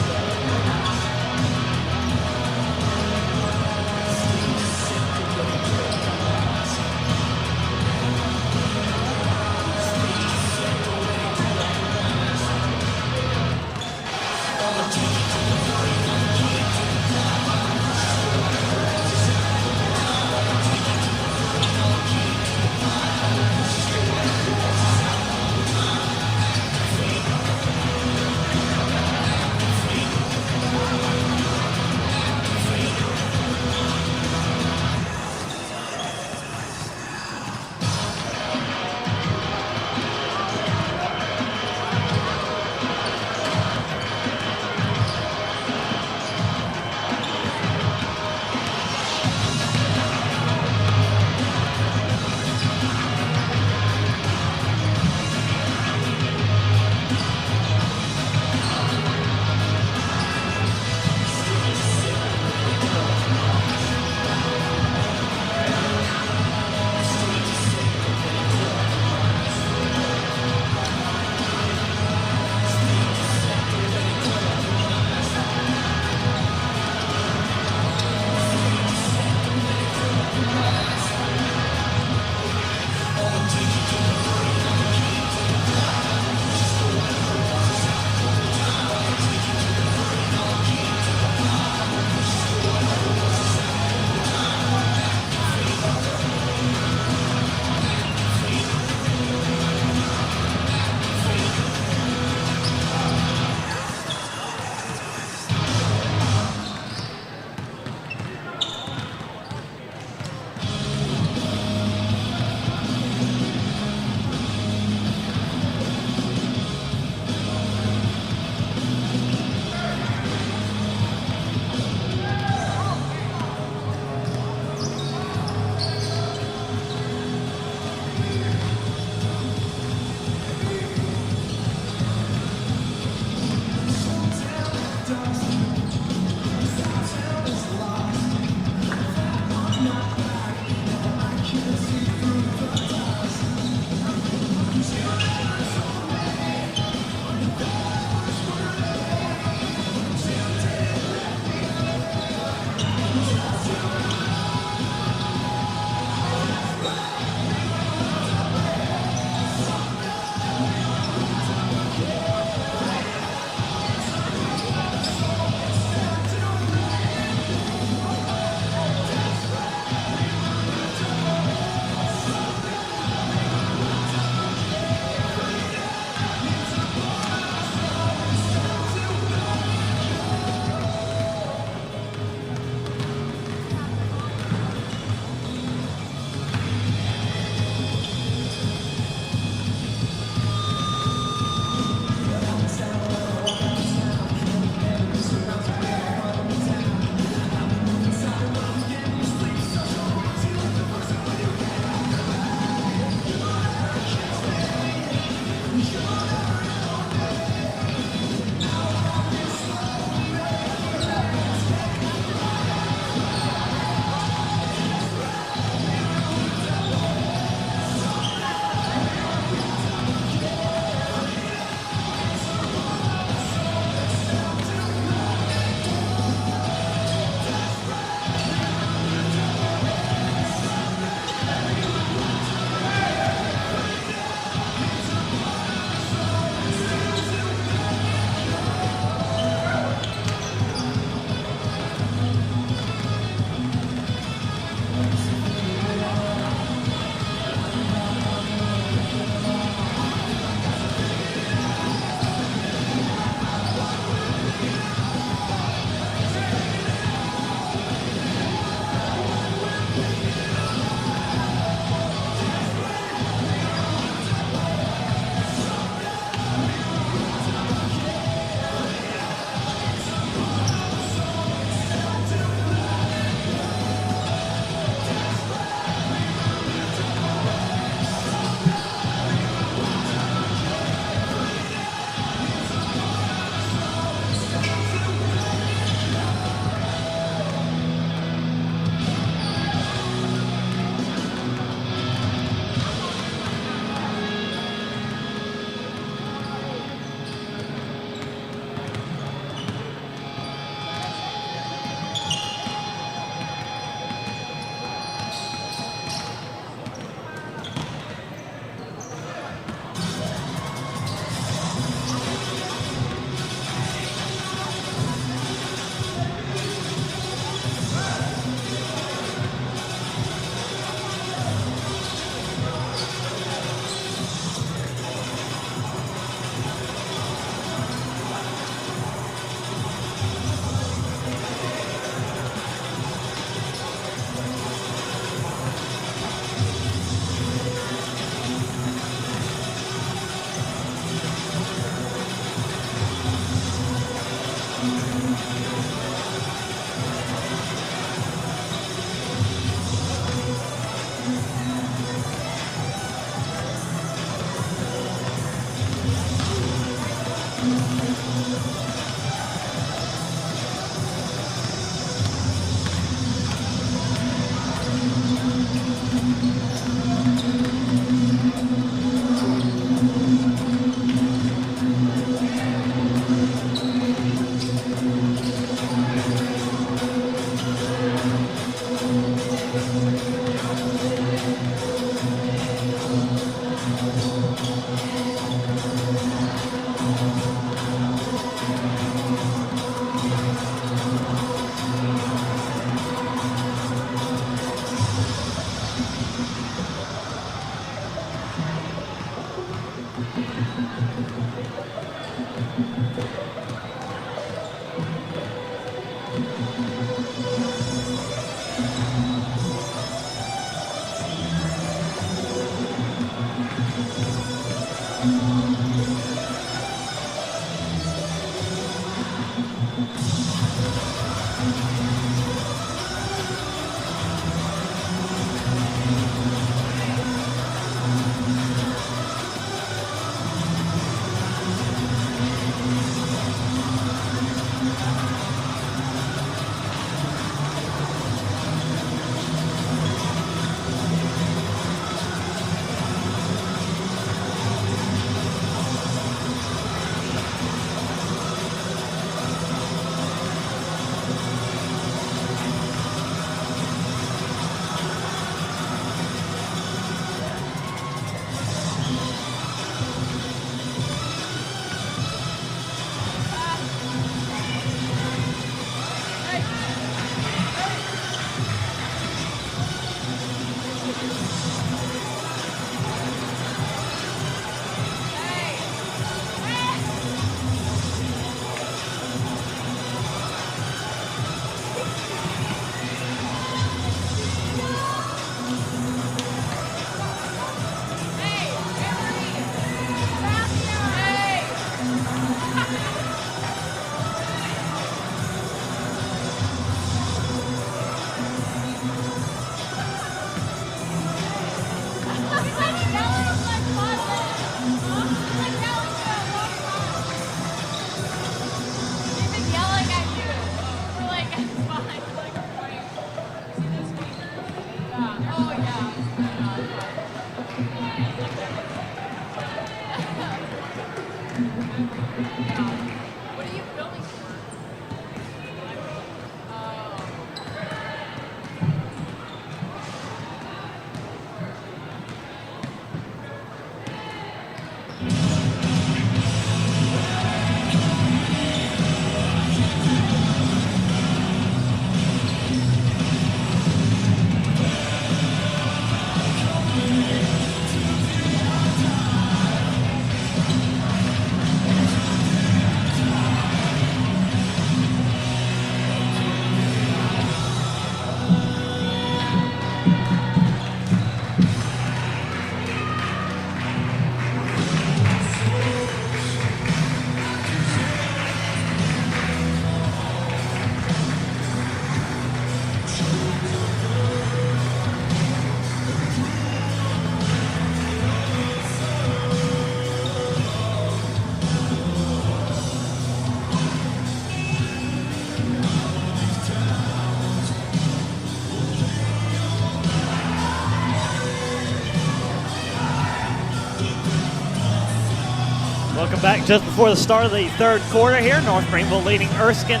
Welcome back just before the start of the third quarter here. North Greenville leading Erskine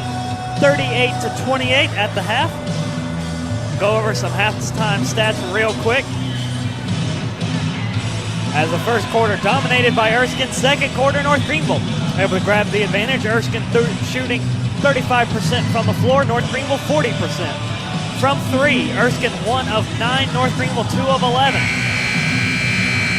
38-28 at the half. Go over some halftime stats real quick. As the first quarter dominated by Erskine, second quarter North Greenville able to grab the advantage. Erskine shooting 35% from the floor, North Greenville 40%. From three, Erskine 1 of 9, North Greenville 2 of 11.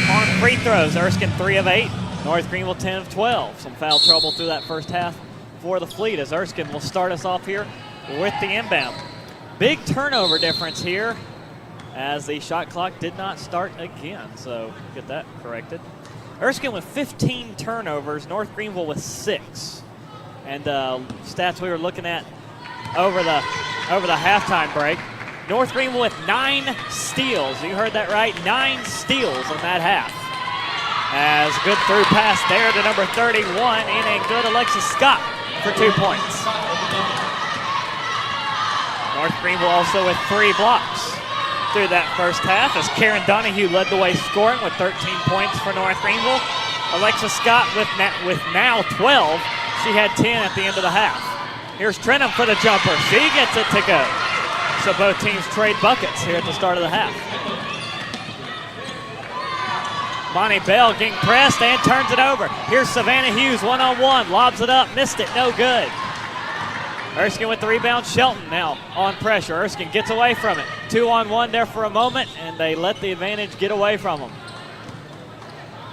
On free throws, Erskine 3 of 8, North Greenville 10 of 12. Some foul trouble through that first half for the Fleet as Erskine will start us off here with the inbound. Big turnover difference here as the shot clock did not start again, so get that corrected. Erskine with 15 turnovers, North Greenville with 6. And stats we were looking at over the halftime break. North Greenville with 9 steals. You heard that right, 9 steals in that half. As good through pass there to number 31, in and good Alexis Scott for 2 points. North Greenville also with 3 blocks through that first half as Karen Donahue led the way scoring with 13 points for North Greenville. Alexis Scott with now 12. She had 10 at the end of the half. Here's Trenum for the jumper. She gets it to go. So both teams trade buckets here at the start of the half. Bonnie Bell getting pressed and turns it over. Here's Savannah Hughes one-on-one. Lobs it up, missed it, no good. Erskine with the rebound. Shelton now on pressure. Erskine gets away from it. 2-on-1 there for a moment, and they let the advantage get away from them.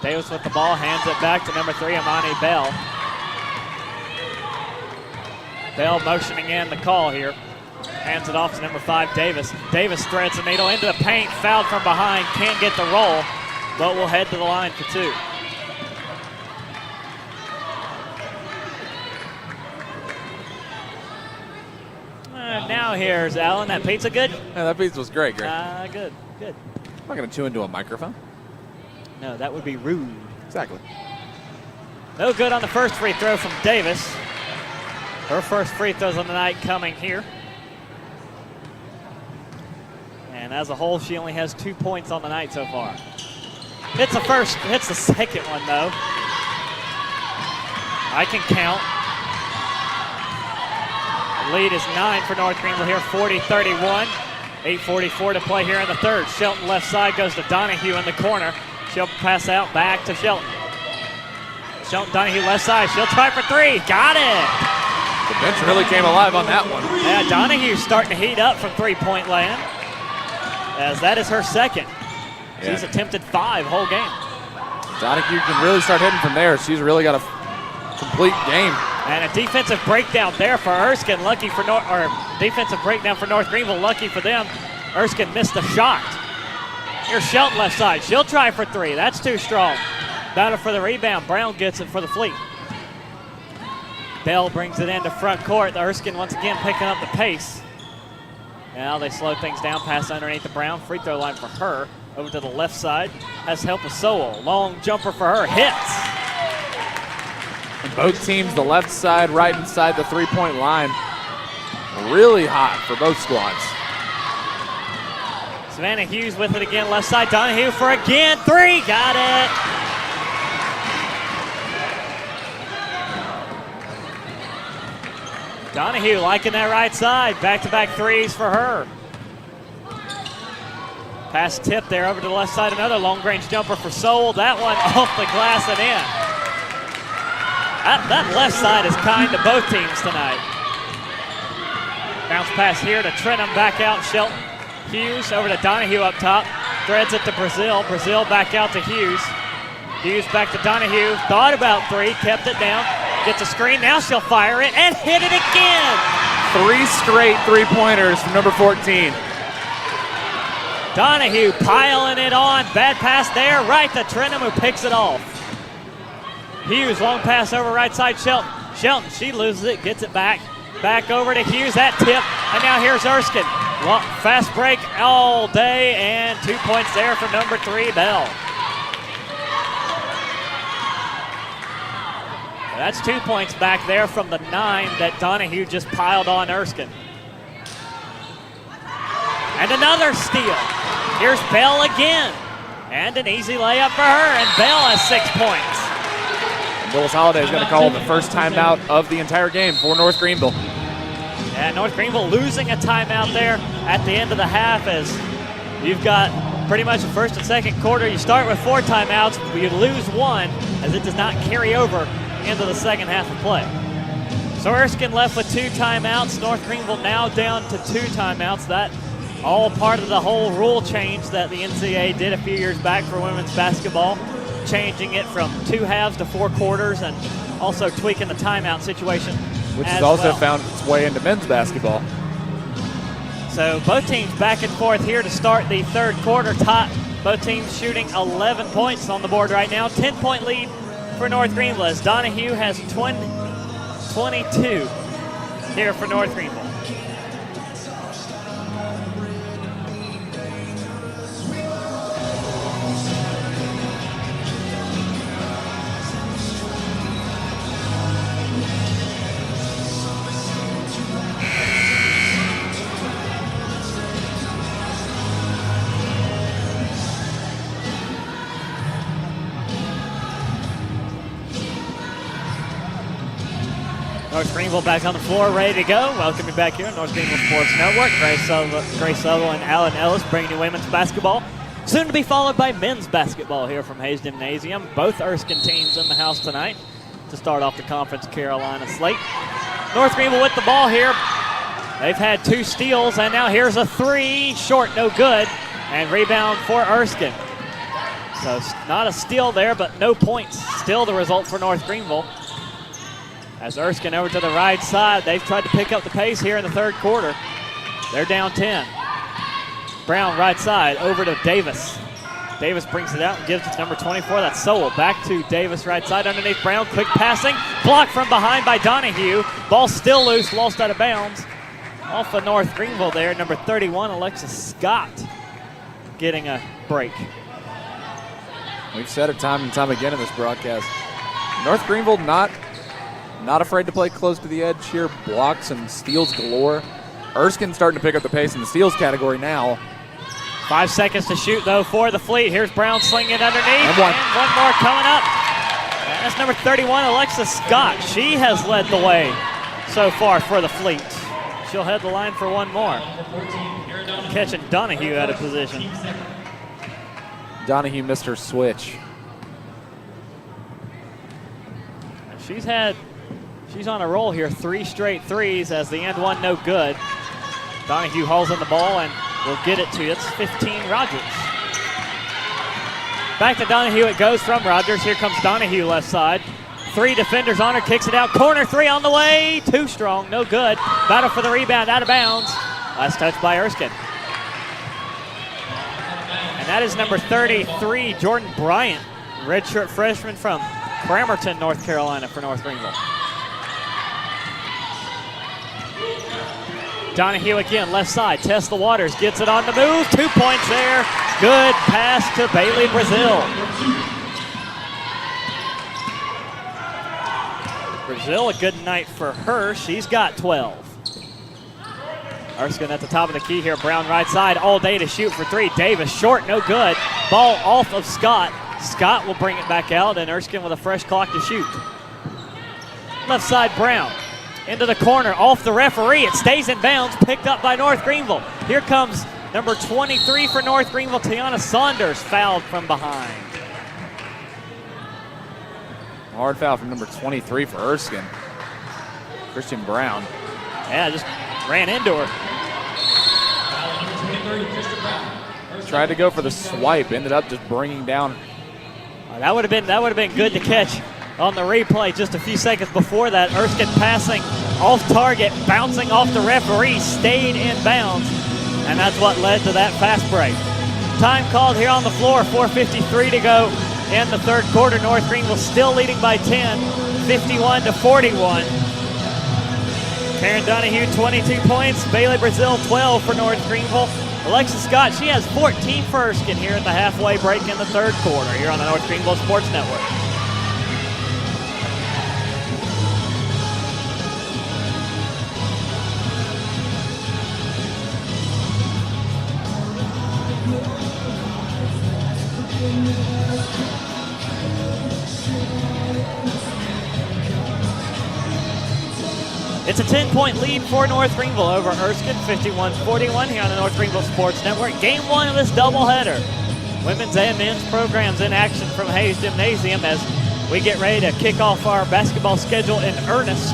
Davis with the ball, hands it back to number 3, Amani Bell. Bell motioning in the call here. Hands it off to number 5, Davis. Davis threads the needle into the paint, fouled from behind, can't get the roll, but will head to the line for 2. Now here's Alan. That pizza good? Yeah, that pizza was great, Greg. Good. I'm not going to chew into a microphone. No, that would be rude. Exactly. No good on the first free throw from Davis. Her first free throws on the night coming here. And as a whole, she only has 2 points on the night so far. Hits the second one though. I can count. The lead is 9 for North Greenville here, 40-31. 8:44 to play here in the third. Shelton left side goes to Donahue in the corner. She'll pass out back to Shelton. Shelton Donahue left side. She'll try for 3. Got it. The bench really came alive on that one. Yeah, Donahue starting to heat up from 3-point land, as that is her second. Yeah. She's attempted 5 whole game. Donahue can really start hitting from there. She's really got a complete game. And a defensive breakdown there for Erskine. Lucky for defensive breakdown for North Greenville. Lucky for them. Erskine missed the shot. Here's Shelton left side. She'll try for 3. That's too strong. Battle for the rebound. Brown gets it for the Fleet. Bell brings it into front court. Erskine once again picking up the pace. Now they slow things down. Pass underneath the Brown. Free throw line for her. Over to the left side. Has help with Sowell. Long jumper for her. Hits. And both teams, the left side, right inside the 3-point line. Really hot for both squads. Savannah Hughes with it again. Left side. Donahue for again. 3. Got it. Donahue liking that right side. Back-to-back 3s for her. Pass tip there over to the left side. Another long-range jumper for Sowell. That one off the glass and in. That left side is kind to both teams tonight. Bounce pass here to Trenum. Back out Shelton. Hughes over to Donahue up top. Threads it to Brazil. Brazil back out to Hughes. Hughes back to Donahue. Thought about 3. Kept it down. Gets a screen. Now she'll fire it and hit it again. 3 straight 3-pointers from number 14. Donahue piling it on. Bad pass there. Right to Trenum, who picks it off. Hughes, long pass over right side. Shelton, she loses it. Gets it back. Back over to Hughes. That tip. And now here's Erskine. Fast break all day. And 2 points there for number 3, Bell. That's 2 points back there from the 9 that Donahue just piled on Erskine. And another steal. Here's Bell again. And an easy layup for her, and Bell has 6 points. And Willis Holiday is going to call the first timeout of the entire game for North Greenville. Yeah, North Greenville losing a timeout there at the end of the half, as you've got pretty much the first and second quarter. You start with 4 timeouts, but you lose 1, as it does not carry over into the second half of play. So Erskine left with 2 timeouts. North Greenville now down to 2 timeouts. That all part of the whole rule change that the NCAA did a few years back for women's basketball, changing it from 2 halves to 4 quarters, and also tweaking the timeout situation. Which has also found its way into men's basketball. So both teams back and forth here to start the third quarter. Both teams shooting 11 points on the board right now. 10-point lead for North Greenville, as Donahue has 22 here for North Greenville. North Greenville back on the floor, ready to go. Welcome you back here on North Greenville Sports Network. Grace Sutherland and Alan Ellis bringing you women's basketball. Soon to be followed by men's basketball here from Hayes Gymnasium. Both Erskine teams in the house tonight to start off the Conference Carolina slate. North Greenville with the ball here. They've had 2 steals, and now here's a 3. Short, no good. And rebound for Erskine. So not a steal there, but no points. Still the result for North Greenville. As Erskine over to the right side, they've tried to pick up the pace here in the third quarter. They're down 10. Brown right side over to Davis. Davis brings it out and gives it to number 24. That's Sowell. Back to Davis right side underneath Brown. Quick passing. Blocked from behind by Donahue. Ball still loose, lost out of bounds. Off of North Greenville there. Number 31, Alexis Scott, getting a break. We've said it time and time again in this broadcast. North Greenville not afraid to play close to the edge here. Blocks and steals galore. Erskine starting to pick up the pace in the steals category now. 5 seconds to shoot, though, for the Fleet. Here's Brown slinging it underneath. And one more coming up. And that's number 31, Alexis Scott. She has led the way so far for the Fleet. She'll head the line for one more. Catching Donahue out of position. Donahue missed her switch. She's on a roll here. 3 straight threes as the end one no good. Donahue hauls in the ball and will get it to it's 15 Rogers. Back to Donahue it goes from Rogers. Here comes Donahue left side. 3 defenders on her, kicks it out. Corner 3 on the way. Too strong, no good. Battle for the rebound, out of bounds. Last touch by Erskine. And that is number 33, Jordan Bryant, redshirt freshman from Cramerton, North Carolina for North Greenville. Donahue again, left side, tests the waters, gets it on the move. 2 points there. Good pass to Bailey Brazil. Brazil, a good night for her. She's got 12. Erskine at the top of the key here. Brown right side, all day to shoot for 3. Davis short, no good. Ball off of Scott. Scott will bring it back out, and Erskine with a fresh clock to shoot. Left side, Brown. Into the corner, off the referee. It stays in bounds, picked up by North Greenville. Here comes number 23 for North Greenville, Tiana Saunders, fouled from behind. Hard foul from number 23 for Erskine. Christian Brown. Yeah, just ran into her. Tried to go for the swipe, ended up just bringing down. That would have been good to catch on the replay just a few seconds before that. Erskine passing off target, bouncing off the referee, stayed in bounds, and that's what led to that fast break. Time called here on the floor, 4:53 to go in the third quarter. North Greenville still leading by 10, 51-41. Karen Donahue, 22 points. Bailey Brazil, 12 for North Greenville. Alexis Scott, she has 14 for Erskine here at the halfway break in the third quarter here on the North Greenville Sports Network. It's a 10-point lead for North Greenville over Erskine, 51-41 here on the North Greenville Sports Network. Game 1 of this doubleheader. Women's and men's programs in action from Hayes Gymnasium as we get ready to kick off our basketball schedule in earnest.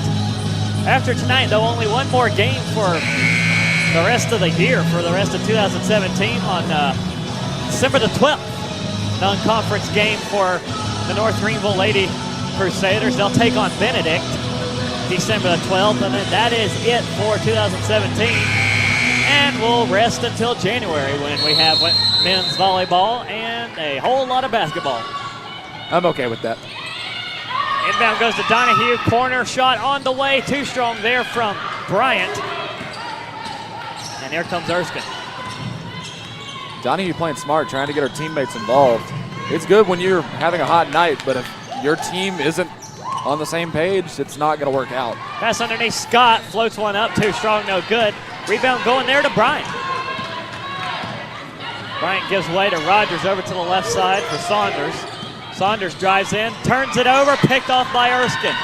After tonight, though, only one more game for the rest of the year, for the rest of 2017 on December the 12th. Non-conference game for the North Greenville Lady Crusaders. They'll take on Benedict December the 12th, and then that is it for 2017. And we'll rest until January when we have men's volleyball and a whole lot of basketball. I'm okay with that. Inbound goes to Donahue. Corner shot on the way. Too strong there from Bryant. And here comes Erskine. Donahue playing smart, trying to get her teammates involved. It's good when you're having a hot night, but if your team isn't on the same page, it's not going to work out. Pass underneath Scott. Floats one up. Too strong, no good. Rebound going there to Bryant. Bryant gives way to Rogers over to the left side for Saunders. Saunders drives in, turns it over, picked off by Erskine.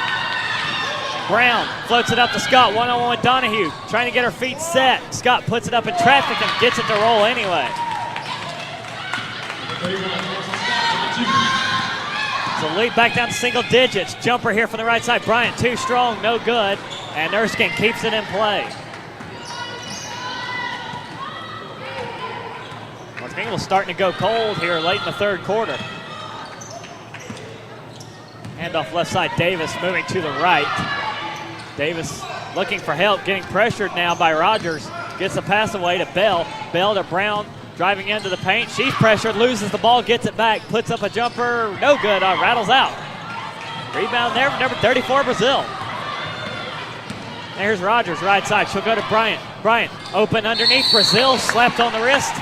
Brown floats it up to Scott, one-on-one with Donahue, trying to get her feet set. Scott puts it up in traffic and gets it to roll anyway. So lead back down to single digits. Jumper here from the right side. Bryant too strong, no good. And Erskine keeps it in play. North Greenville starting to go cold here late in the third quarter. Hand off left side, Davis moving to the right. Davis looking for help, getting pressured now by Rogers. Gets the pass away to Bell. Bell to Brown, driving into the paint. She's pressured, loses the ball, gets it back, puts up a jumper, no good, rattles out. Rebound there from number 34, Brazil. There's Rogers, right side. She'll go to Bryant. Bryant open underneath. Brazil slapped on the wrist,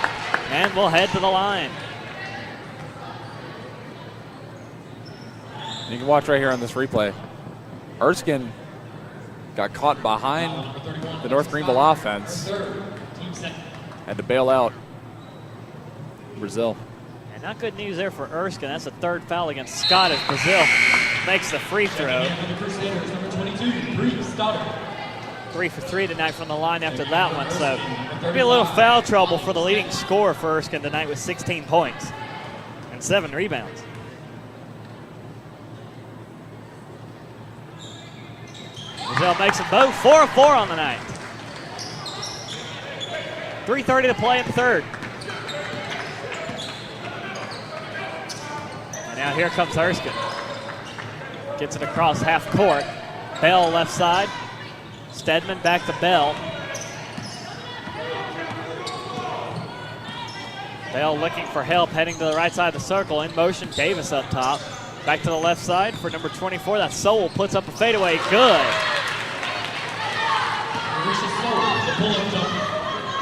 and we'll head to the line. You can watch right here on this replay. Erskine got caught behind the North Greenville offense. Had to bail out Brazil. And not good news there for Erskine. That's a third foul against Scott as Brazil makes the free throw. 3 for 3 tonight from the line after that one. So maybe a little foul trouble for the leading scorer for Erskine tonight with 16 points and 7 rebounds. Brazil makes them both 4 of 4 on the night. 3:30 to play in the third. And now here comes Erskine. Gets it across half court. Bell left side. Stedman back to Bell. Bell looking for help, heading to the right side of the circle. In motion, Davis up top. Back to the left side for number 24. That's Sowell, puts up a fadeaway. Good.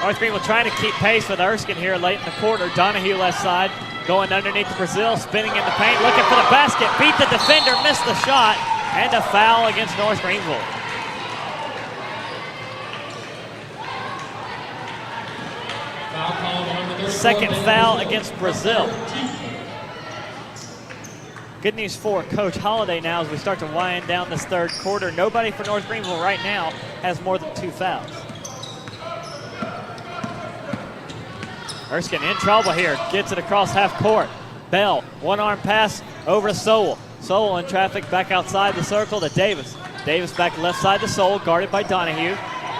North Greenville trying to keep pace with Erskine here late in the quarter. Donahue left side, going underneath Brazil, spinning in the paint, looking for the basket. Beat the defender, missed the shot, and a foul against North Greenville. Second foul against Brazil. Good news for Coach Holliday now as we start to wind down this third quarter. Nobody for North Greenville right now has more than 2 fouls. Erskine in trouble here, gets it across half court. Bell, one-arm pass over to Sowell. Sowell in traffic back outside the circle to Davis. Davis back left side to Sowell, guarded by Donahue.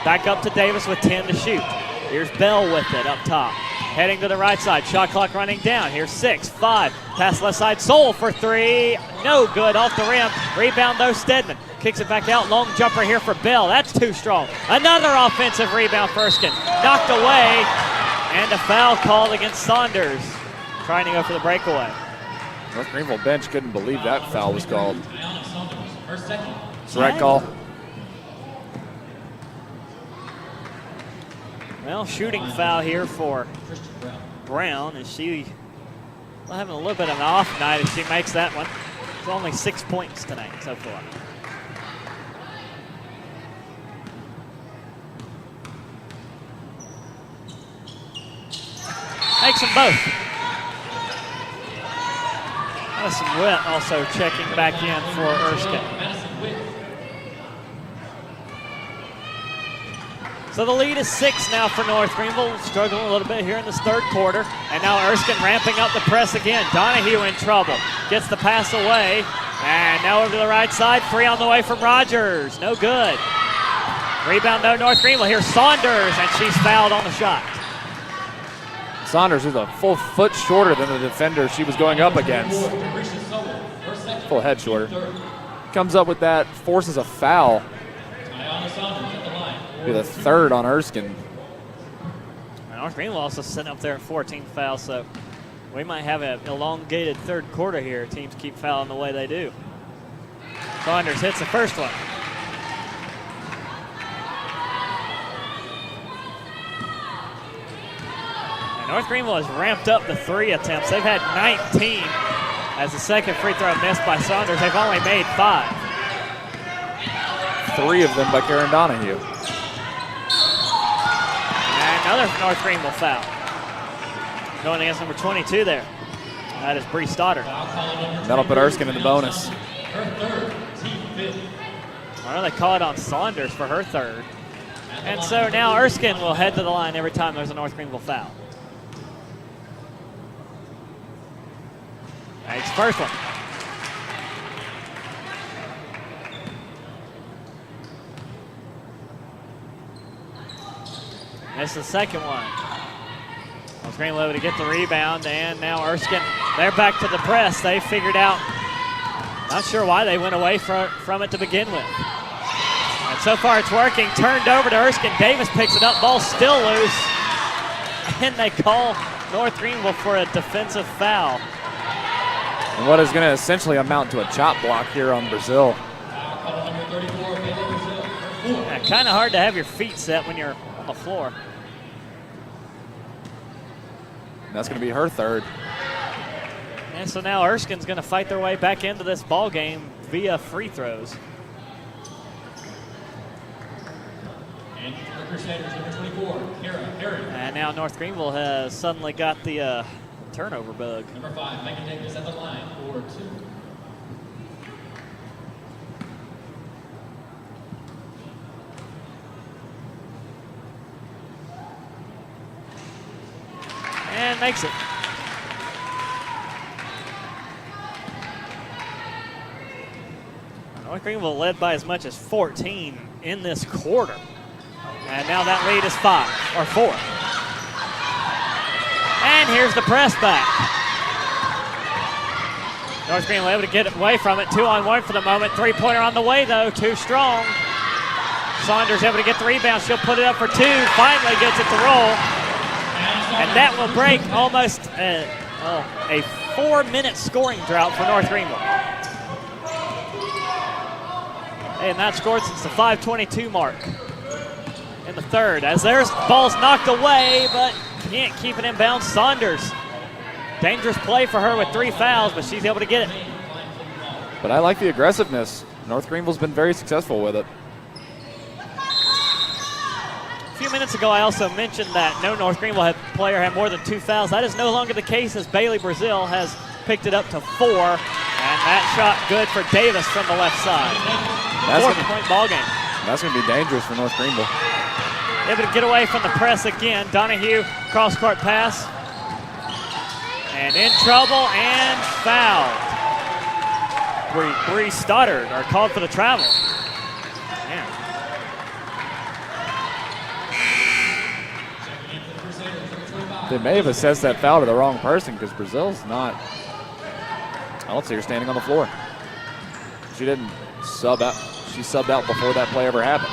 Back up to Davis with 10 to shoot. Here's Bell with it up top. Heading to the right side, shot clock running down. Here's 6, 5, pass left side, Sowell for 3. No good, off the rim. Rebound though, Stedman. Kicks it back out, long jumper here for Bell. That's too strong. Another offensive rebound for Erskine. Knocked away, and a foul called against Saunders. Trying to go for the breakaway. North Greenville bench couldn't believe that foul was called. It's the right call. Well, shooting foul here for Brown, and she having a little bit of an off night as she makes that one. It's only 6 points tonight so far. Makes them both. Madison Witt also checking back in for Erskine. So the lead is 6 now for North Greenville, struggling a little bit here in this third quarter. And now Erskine ramping up the press again. Donahue in trouble, gets the pass away. And now over to the right side, 3 on the way from Rogers, no good. Rebound though, North Greenville. Here's Saunders, and she's fouled on the shot. Saunders is a full foot shorter than the defender she was going up against. Full head shorter. Comes up with that, forces a foul. Be the third on Erskine. North Greenville also sitting up there at 14 fouls, so we might have an elongated third quarter here. Teams keep fouling the way they do. Saunders hits the first one. North Greenville has ramped up the 3 attempts. They've had 19 as the second free throw missed by Saunders. They've only made 5. 3 of them by Karen Donahue. And another North Greenville foul. Going against number 22 there. That is Bree Stoddard. That'll put Erskine in the bonus. Well, they call it on Saunders for her third. And so now Erskine will head to the line every time there's a North Greenville foul. Makes first one. Missed the second one. North Greenville able to get the rebound, and now Erskine, they're back to the press. They figured out, not sure why they went away from it to begin with. And so far it's working. Turned over to Erskine. Davis picks it up. Ball still loose. And they call North Greenville for a defensive foul. And what is going to essentially amount to a chop block here on Brazil. Yeah, kind of hard to have your feet set when you're on the floor. And that's going to be her third. And so now Erskine's going to fight their way back into this ball game via free throws. And for the Crusaders, number 24, Harry. And now North Greenville has suddenly got the turnover bug. Number 5, Megan Davis at the line for 2. And makes it. North Greenville led by as much as 14 in this quarter. And now that lead is 4. And here's the press back. North Greenville able to get away from it. 2-on-1 for the moment. Three-pointer on the way, though. Too strong. Saunders able to get the rebound. She'll put it up for 2. Finally gets it to roll. And that will break almost a 4-minute scoring drought for North Greenville. They have not scored since the 5:22 mark in the third. As their ball's knocked away, but can't keep it in bounds. Saunders, dangerous play for her with 3 fouls, but she's able to get it. But I like the aggressiveness. North Greenville's been very successful with it. A few minutes ago, I also mentioned that no North Greenville player had more than 2 fouls. That is no longer the case, as Bailey Brazil has picked it up to 4. And that shot good for Davis from the left side. 4-point ball game. That's going to be dangerous for North Greenville. Able to get away from the press again. Donahue, cross-court pass. And in trouble and fouled. Bree Stoddard are called for the travel. Man. They may have assessed that foul to the wrong person because Brazil's not. I don't see her standing on the floor. She didn't sub out. She subbed out before that play ever happened.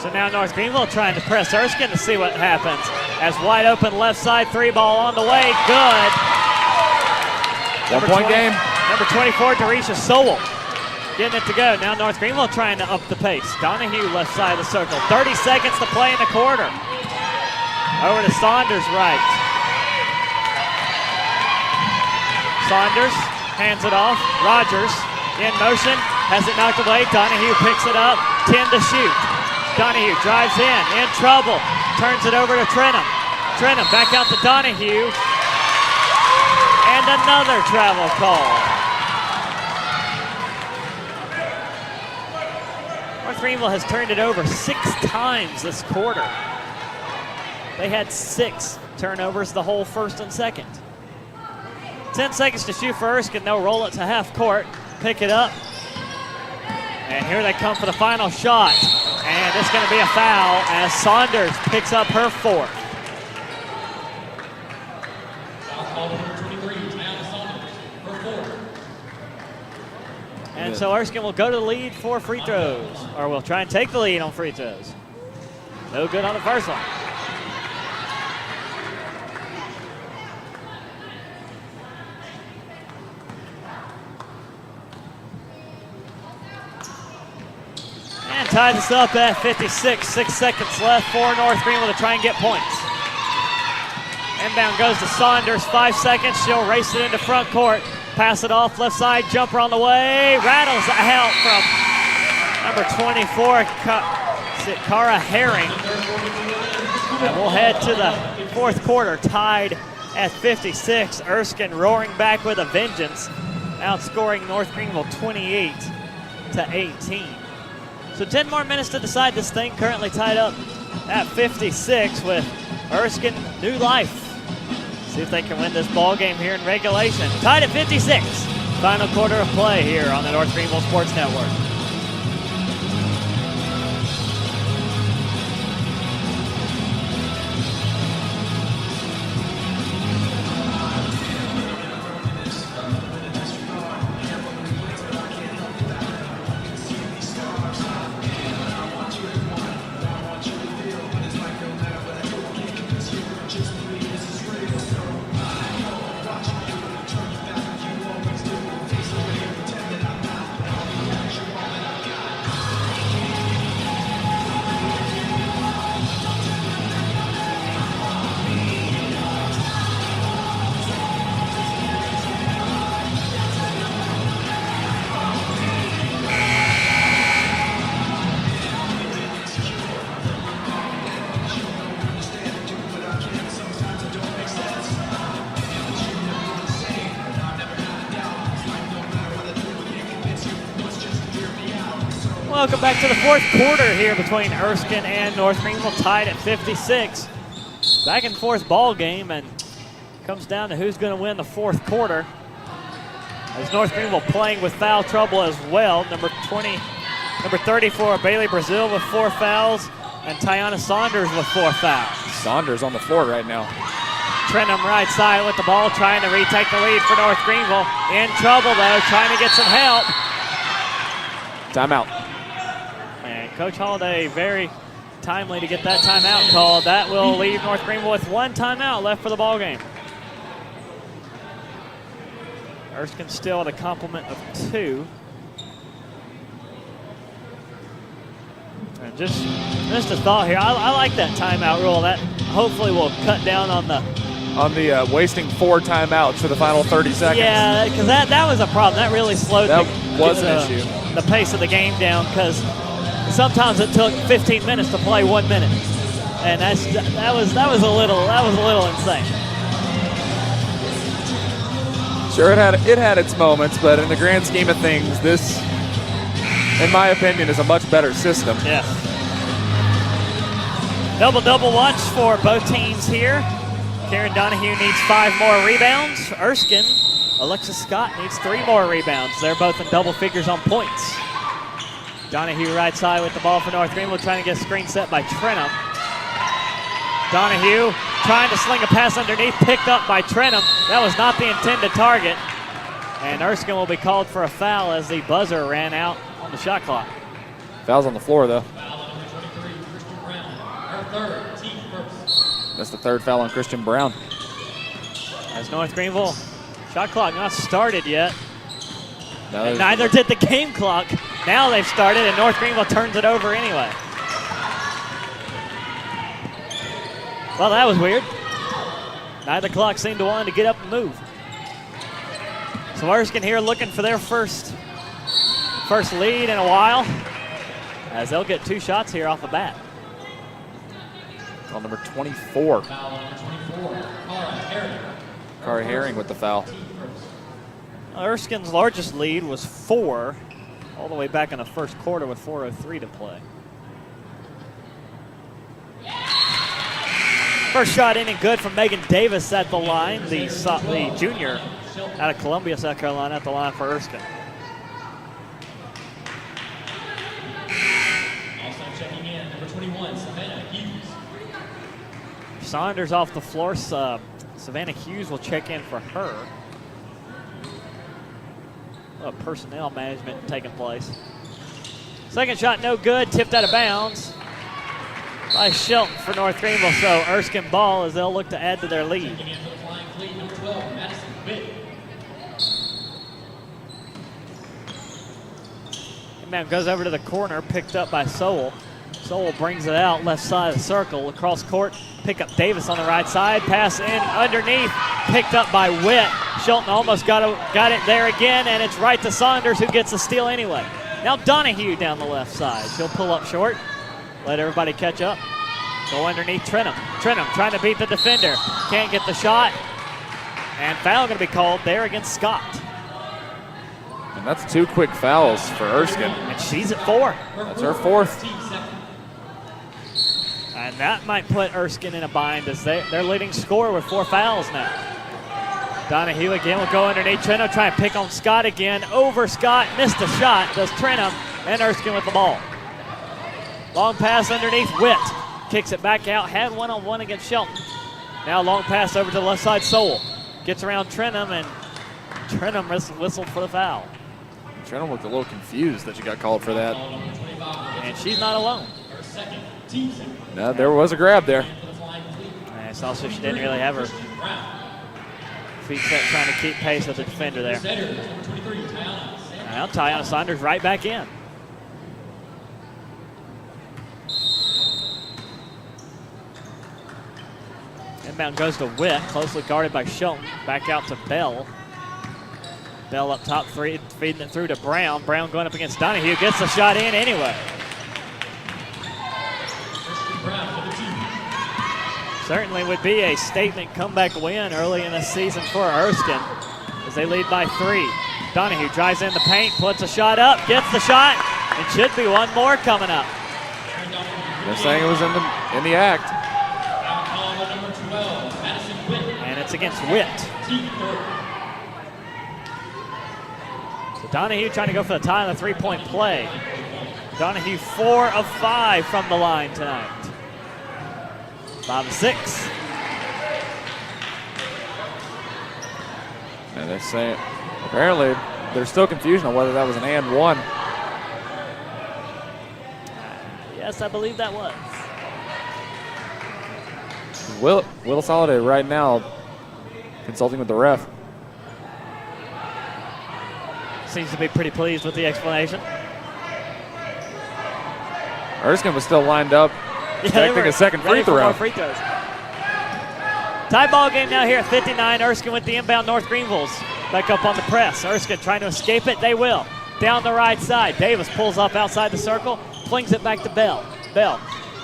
So now North Greenville trying to press Erskine to see what happens. As wide open left side 3-ball on the way. Good. 1-point game. Number 24, Darisha Sowell. Getting it to go. Now North Greenville trying to up the pace. Donahue left side of the circle. 30 seconds to play in the quarter. Over to Saunders right. Saunders hands it off. Rogers in motion. Has it knocked away. Donahue picks it up. 10 to shoot. Donahue drives in trouble. Turns it over to Trenum. Trenum back out to Donahue. And another travel call. North Greenville has turned it over 6 times this quarter. They had 6 turnovers the whole first and second. 10 seconds to shoot for Erskine. They'll roll it to half court. Pick it up. And here they come for the final shot. And it's going to be a foul as Saunders picks up her 4th. Foul call number 23, Tiana Saunders, her 4th. And so Erskine will go to the lead for free throws. Or will try and take the lead on free throws. No good on the first one. And tie this up at 56. 6 seconds left for North Greenville to try and get points. Inbound goes to Saunders. 5 seconds. She'll race it into front court. Pass it off left side. Jumper on the way. Rattles out from number 24, Cara Herring. And we'll head to the 4th quarter tied at 56. Erskine roaring back with a vengeance, outscoring North Greenville 28 18. So 10 more minutes to decide this thing. Currently tied up at 56 with Erskine New Life. See if they can win this ball game here in regulation. Tied at 56. Final quarter of play here on the North Greenville Sports Network. Welcome back to the fourth quarter here between Erskine and North Greenville, tied at 56. Back and forth ball game, and comes down to who's going to win the fourth quarter. As North Greenville playing with foul trouble as well. Number 34, Bailey Brazil with 4 fouls, and Tiana Saunders with 4 fouls. Saunders on the floor right now. Trentham right side with the ball, trying to retake the lead for North Greenville. In trouble though, trying to get some help. Timeout. And Coach Holliday very timely to get that timeout called. That will leave North Greenville with 1 timeout left for the ball game. Erskine still at a complement of 2. And just a thought here. I like that timeout rule. That hopefully will cut down on the wasting 4 timeouts for the final 30 seconds. Yeah, because that was a problem. That really slowed an issue. The pace of the game down, because sometimes it took 15 minutes to play 1 minute, and that was a little insane. Sure, it had its moments, but in the grand scheme of things, this, in my opinion, is a much better system. Yeah. Double watch for both teams here. Karen Donahue needs 5 more rebounds. Erskine, Alexis Scott needs 3 more rebounds. They're both in double figures on points. Donahue right side with the ball for North Greenville, trying to get a screen set by Trentham. Donahue trying to sling a pass underneath, picked up by Trentham. That was not the intended target. And Erskine will be called for a foul as the buzzer ran out on the shot clock. Foul's on the floor, though. Foul on number 23, Christian Brown. Her third, team first. That's the 3rd foul on Christian Brown. As North Greenville, shot clock not started yet. No, And neither did the game clock. Now they've started, and North Greenville turns it over anyway. Well, that was weird. Neither clock seemed to want to get up and move. So Erskine here looking for their first lead in a while, as they'll get 2 shots here off the bat. On number 24. Foul on number 24, Cara Herring. Cara Herring with the foul. Erskine's largest lead was 4, all the way back in the first quarter with 4:03 to play. First shot in and good from Megan Davis at the line, the junior out of Columbia, South Carolina, at the line for Erskine. Also checking in, number 21, Savannah Hughes. Saunders off the floor. Savannah Hughes will check in for her. Personnel management taking place. Second shot no good, tipped out of bounds by Shelton for North Greenville. So Erskine ball as they'll look to add to their lead. Checking in for the Flying Fleet, number 12, Madison Witt. Inbound goes over to the corner, picked up by Sowell. Sowell brings it out left side of the circle, across court. Pick up Davis on the right side, pass in underneath, picked up by Witt. Shelton almost got it there again, and it's right to Saunders, who gets the steal anyway. Now Donahue down the left side. She'll pull up short, let everybody catch up. Go underneath Trentham. Trentham trying to beat the defender. Can't get the shot. And foul going to be called there against Scott. And that's 2 quick fouls for Erskine. And she's at 4. That's her 4th. And that might put Erskine in a bind as their leading scorer with 4 fouls now. Donahue again will go underneath Trentham, try and pick on Scott again. Over Scott, missed a shot, does Trentham, and Erskine with the ball. Long pass underneath Witt. Kicks it back out, had one-on-one against Shelton. Now long pass over to the left side, Sowell. Gets around Trentham, and Trentham whistled for the foul. Trentham looked a little confused that she got called for that. And she's not alone. No, there was a grab there. And it's also she didn't really have her feet set trying to keep pace with the defender there. Now Tiana Saunders right back in. Inbound goes to Witt, closely guarded by Shelton. Back out to Bell. Bell up top, feeding it through to Brown. Brown going up against Donahue, gets the shot in anyway. Certainly would be a statement comeback win early in the season for Erskine as they lead by 3. Donahue drives in the paint, puts a shot up, gets the shot, and should be one more coming up. They're saying it was in the act. And it's against Witt. So Donahue trying to go for the tie on the 3-point play. Donahue 4 of 5 from the line tonight. 5 of 6. And they're saying, apparently, there's still confusion on whether that was an and 1. Yes, I believe that was. Willis Holiday right now consulting with the ref. Seems to be pretty pleased with the explanation. Erskine was still lined up, expecting a second free throw. Free throws. Tie ball game now here at 59. Erskine with the inbound. North Greenville's back up on the press. Erskine trying to escape it. They will. Down the right side. Davis pulls up outside the circle, flings it back to Bell. Bell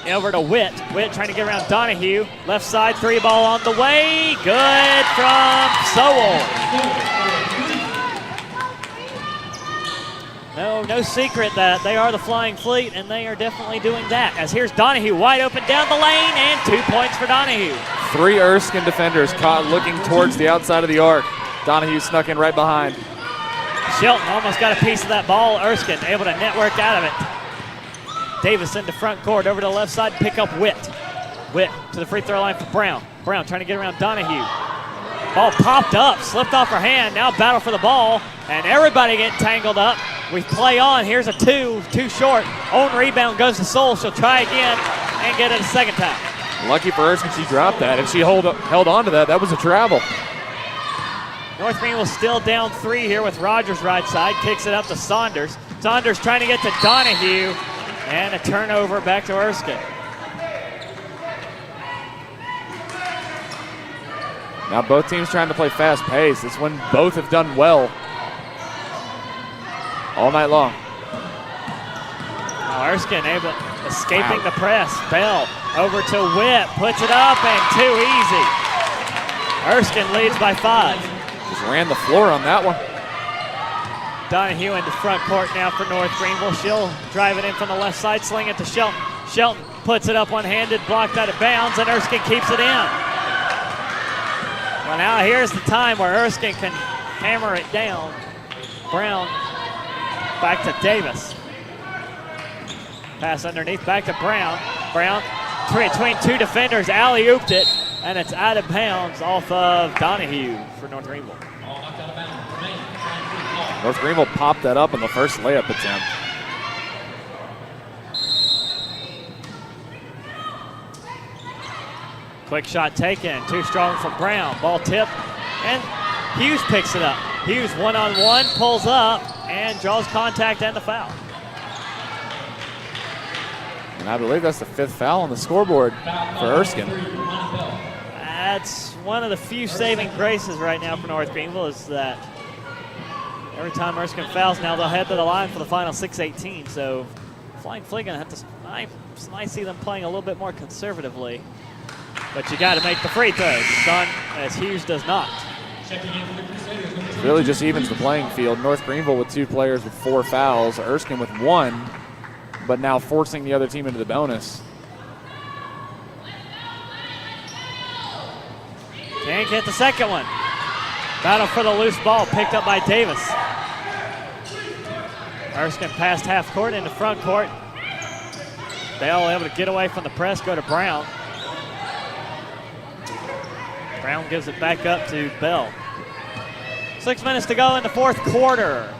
over to Witt. Witt trying to get around Donahue. Left side 3 ball on the way. Good from Sowell. No secret that they are the Flying Fleet, and they are definitely doing that. As here's Donahue wide open down the lane, and 2 points for Donahue. 3 Erskine defenders caught looking towards the outside of the arc. Donahue snuck in right behind. Shelton almost got a piece of that ball. Erskine able to network out of it. Davis into front court, over to the left side, pick up Witt. Witt to the free throw line for Brown. Brown trying to get around Donahue. Ball popped up, slipped off her hand. Now battle for the ball, and everybody getting tangled up. We play on. Here's a 2, too short. Own rebound goes to Sowell. She'll try again and get it a second time. Lucky for Erskine, she dropped that. If she held on to that, that was a travel. North Greenville still down 3 here with Rogers right side. Kicks it up to Saunders. Saunders trying to get to Donahue, and a turnover back to Erskine. Now both teams trying to play fast pace. It's when both have done well all night long. Now Erskine escaping the press. Bell over to Witt, puts it up, and too easy. Erskine leads by 5. Just ran the floor on that one. Donahue into front court now for North Greenville. She'll drive it in from the left side, sling it to Shelton. Shelton puts it up one-handed, blocked out of bounds, and Erskine keeps it in. Well, now here's the time where Erskine can hammer it down. Brown back to Davis. Pass underneath, back to Brown. Brown between 2 defenders, alley-ooped it, and it's out of bounds off of Donahue for North Greenville. North Greenville popped that up in the first layup attempt. Quick shot taken, too strong for Brown. Ball tipped, and Hughes picks it up. Hughes one-on-one, pulls up, and draws contact and the foul. And I believe that's the 5th foul on the scoreboard for Erskine. That's one of the few saving graces right now for North Greenville, is that every time Erskine fouls now, they'll head to the line for the final 6:18. So Flying Fleet gonna have to, I might see them playing a little bit more conservatively. But you got to make the free throws, son, as Hughes does not. If really just evens the playing field. North Greenville with 2 players with 4 fouls, Erskine with 1, but now forcing the other team into the bonus. Can't get the second one. Battle for the loose ball, picked up by Davis. Erskine past half court into front court. Bell able to get away from the press, go to Brown. Brown gives it back up to Bell. 6 minutes to go in the fourth quarter.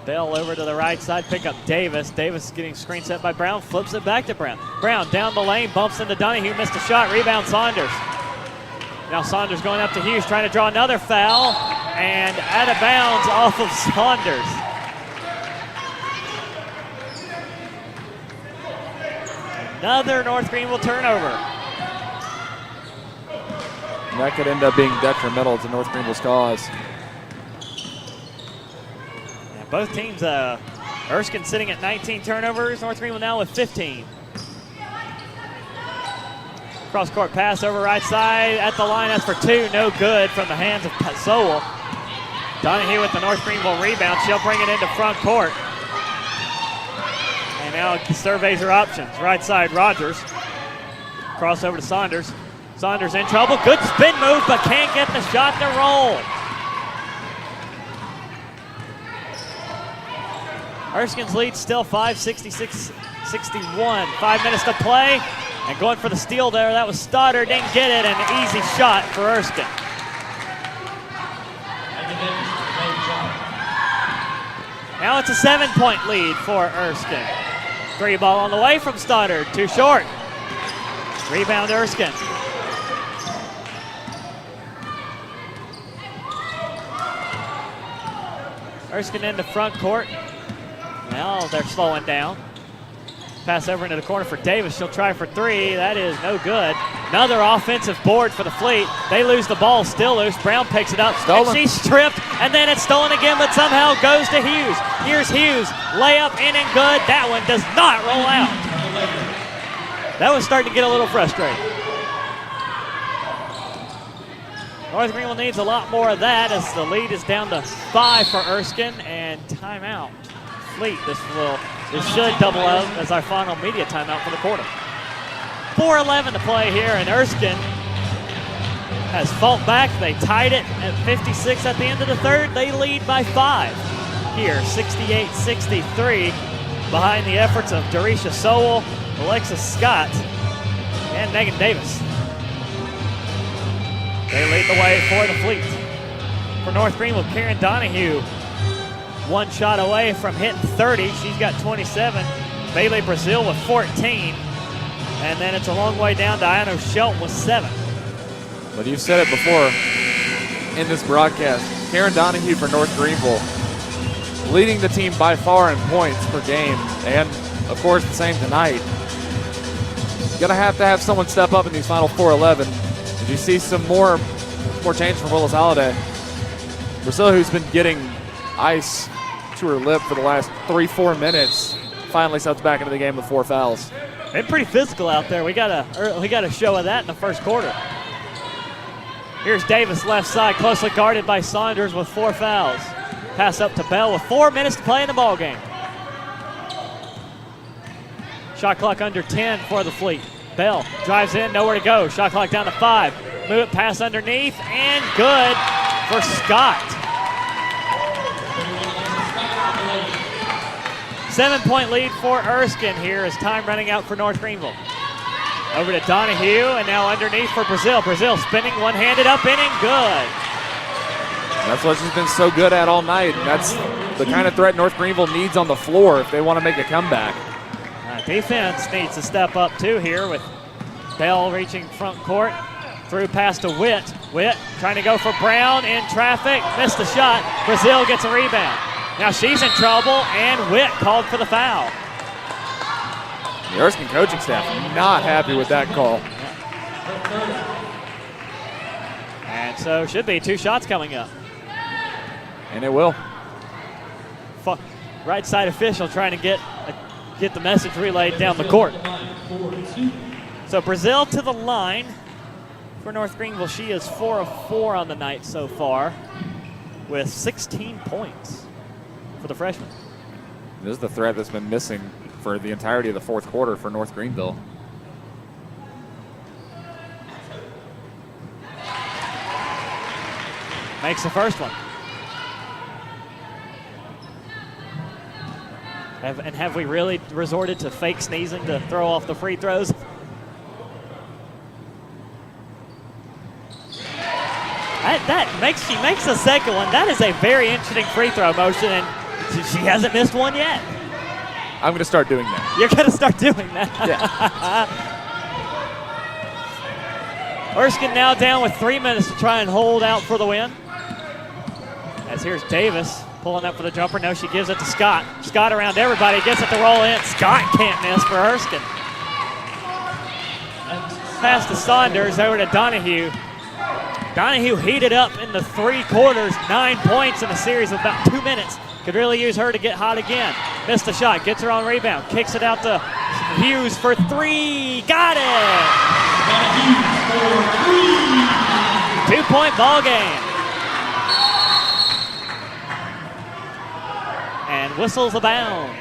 Bell over to the right side, pick up Davis. Davis is getting screen set by Brown, flips it back to Brown. Brown down the lane, bumps into Donahue, missed a shot, rebound Saunders. Now Saunders going up to Hughes, trying to draw another foul, and out of bounds off of Saunders. Another North Greenville turnover. And that could end up being detrimental to North Greenville's cause. Yeah, both teams, Erskine sitting at 19 turnovers, North Greenville now with 15. Cross-court pass over right side at the line. That's for 2. No good from the hands of Sowell. Donahue with the North Greenville rebound. She'll bring it into front court. And now surveys her options. Right side, Rogers. Cross over to Saunders. Saunders in trouble. Good spin move, but can't get the shot to roll. Erskine's lead still 5-66-61. 5 minutes to play. And going for the steal there, that was Stoddard, didn't get it, and an easy shot for Erskine. Now it's a 7-point lead for Erskine. 3 ball on the way from Stoddard, too short. Rebound Erskine. Erskine into front court. Now they're slowing down. Pass over into the corner for Davis. She'll try for 3. That is no good. Another offensive board for the Fleet. They lose the ball, still loose. Brown picks it up. Stolen. And she's stripped, and then it's stolen again, but somehow goes to Hughes. Here's Hughes. Layup in and good. That one does not roll out. That was starting to get a little frustrating. North Greenville needs a lot more of that as the lead is down to 5 for Erskine, and timeout. Fleet, this should double up as our final media timeout for the quarter. 4:11 to play here, and Erskine has fought back. They tied it at 56 at the end of the third. They lead by 5 here, 68-63, behind the efforts of Dorisha Sowell, Alexis Scott, and Megan Davis. They lead the way for the Fleet. For North Greenville, Karen Donahue, 1 shot away from hitting 30. She's got 27. Bailey Brazil with 14. And then it's a long way down to Iano Shelton with 7. But you've said it before in this broadcast. Karen Donahue for North Greenville, leading the team by far in points per game. And, of course, the same tonight. Going to have someone step up in these final 4:11. As you see some more change from Willis Holiday. Brazil, who's been getting ice to her lip for the last 3-4 minutes, finally steps back into the game with 4 fouls. Been pretty physical out there. We got a show of that in the first quarter. Here's Davis left side, closely guarded by Saunders with 4 fouls. Pass up to Bell with 4 minutes to play in the ball game. Shot clock under 10 for the Fleet. Bell drives in, nowhere to go. Shot clock down to 5. Move it, pass underneath, and good for Scott. 7-point lead for Erskine here as time running out for North Greenville. Over to Donahue, and now underneath for Brazil. Brazil spinning, one-handed up in and good. That's what she's been so good at all night. And that's the kind of threat North Greenville needs on the floor if they want to make a comeback. Defense needs to step up too here with Bell reaching front court. Through pass to Witt. Witt trying to go for Brown in traffic. Missed the shot. Brazil gets a rebound. Now she's in trouble, and Witt called for the foul. The Erskine coaching staff not happy with that call. And so should be 2 shots coming up. And it will. Right side official trying to get the message relayed down the court. So Brazil to the line for North Greenville. She is 4 of 4 on the night so far. with 16 points for the freshman. This is the threat that's been missing for the entirety of the fourth quarter for North Greenville. Makes the first one. Have we really resorted to fake sneezing to throw off the free throws? She makes the second one. That is a very interesting free throw motion, and she hasn't missed one yet. I'm going to start doing that. You're going to start doing that. Yeah. Erskine now down with 3 minutes to try and hold out for the win. As here's Davis pulling up for the jumper. No, she gives it to Scott. Scott around everybody, gets it to roll in. Scott can't miss for Erskine. Pass to Saunders, over to Donahue. Donahue heated up in the 3 quarters, 9 points in a series of about 2 minutes. Could really use her to get hot again. Missed the shot, gets her on rebound, kicks it out to Hughes for 3. Got it! 2-point ball game. And whistles abound.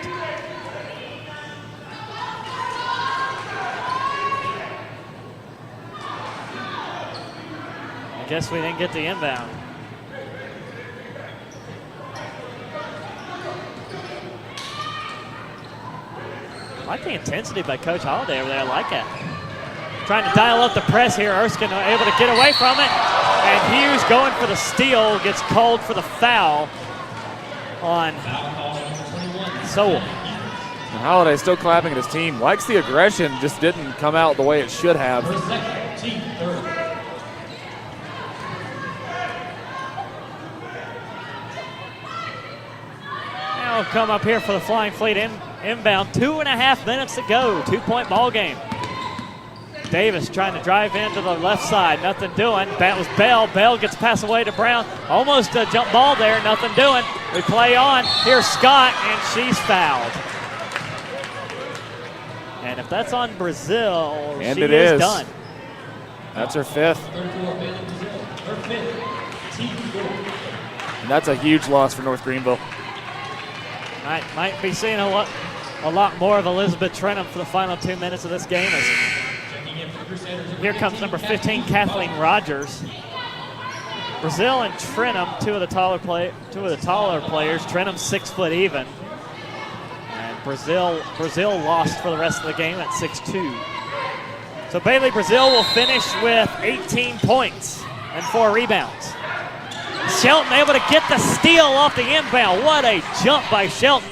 I guess we didn't get the inbound. I like the intensity by Coach Holliday over there. I like it. Trying to dial up the press here. Erskine able to get away from it. And Hughes going for the steal, gets called for the foul on Sowell. And Holliday still clapping at his team. Likes the aggression, just didn't come out the way it should have. Now come up here for the Flying Fleet inbound. 2.5 minutes to go. 2-point ball game. Davis trying to drive into the left side. Nothing doing. That was Bell. Bell gets passed away to Brown. Almost a jump ball there. Nothing doing. We play on. Here's Scott, and she's fouled. And if that's on Brazil, and she it is done. That's her 5th. And that's a huge loss for North Greenville. Might be seeing a lot more of Elizabeth Trenum for the final 2 minutes of this game. Here comes number 15, Kathleen Rogers. Brazil and Trenum, two of the taller players. Trenum 6 foot even. And Brazil lost for the rest of the game at 6'2". So Bailey Brazil will finish with 18 points and 4 rebounds. Shelton able to get the steal off the inbound. What a jump by Shelton.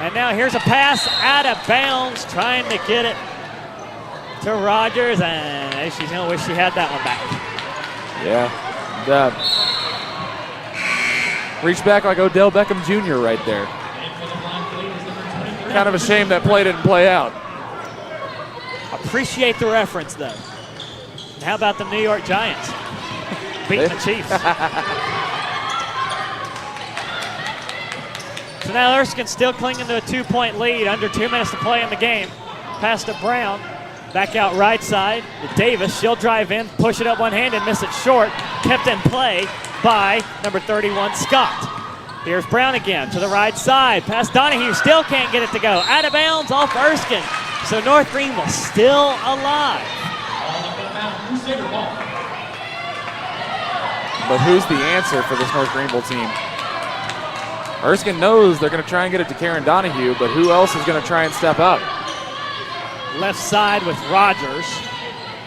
And now here's a pass out of bounds, trying to get it to Rogers, and she's going to wish she had that one back. Yeah. Reach back like Odell Beckham Jr. right there. Kind of a shame that play didn't play out. Appreciate the reference, though. And how about the New York Giants beating the Chiefs? So now Erskine still clinging to a 2-point lead, under 2 minutes to play in the game. Pass to Brown. Back out right side to Davis. She'll drive in, push it up one-handed, miss it short. Kept in play by number 31, Scott. Here's Brown again to the right side. Past Donahue, still can't get it to go. Out of bounds off Erskine. So North Greenville still alive. But who's the answer for this North Greenville team? Erskine knows they're going to try and get it to Karen Donahue, but who else is going to try and step up? Left side with Rogers.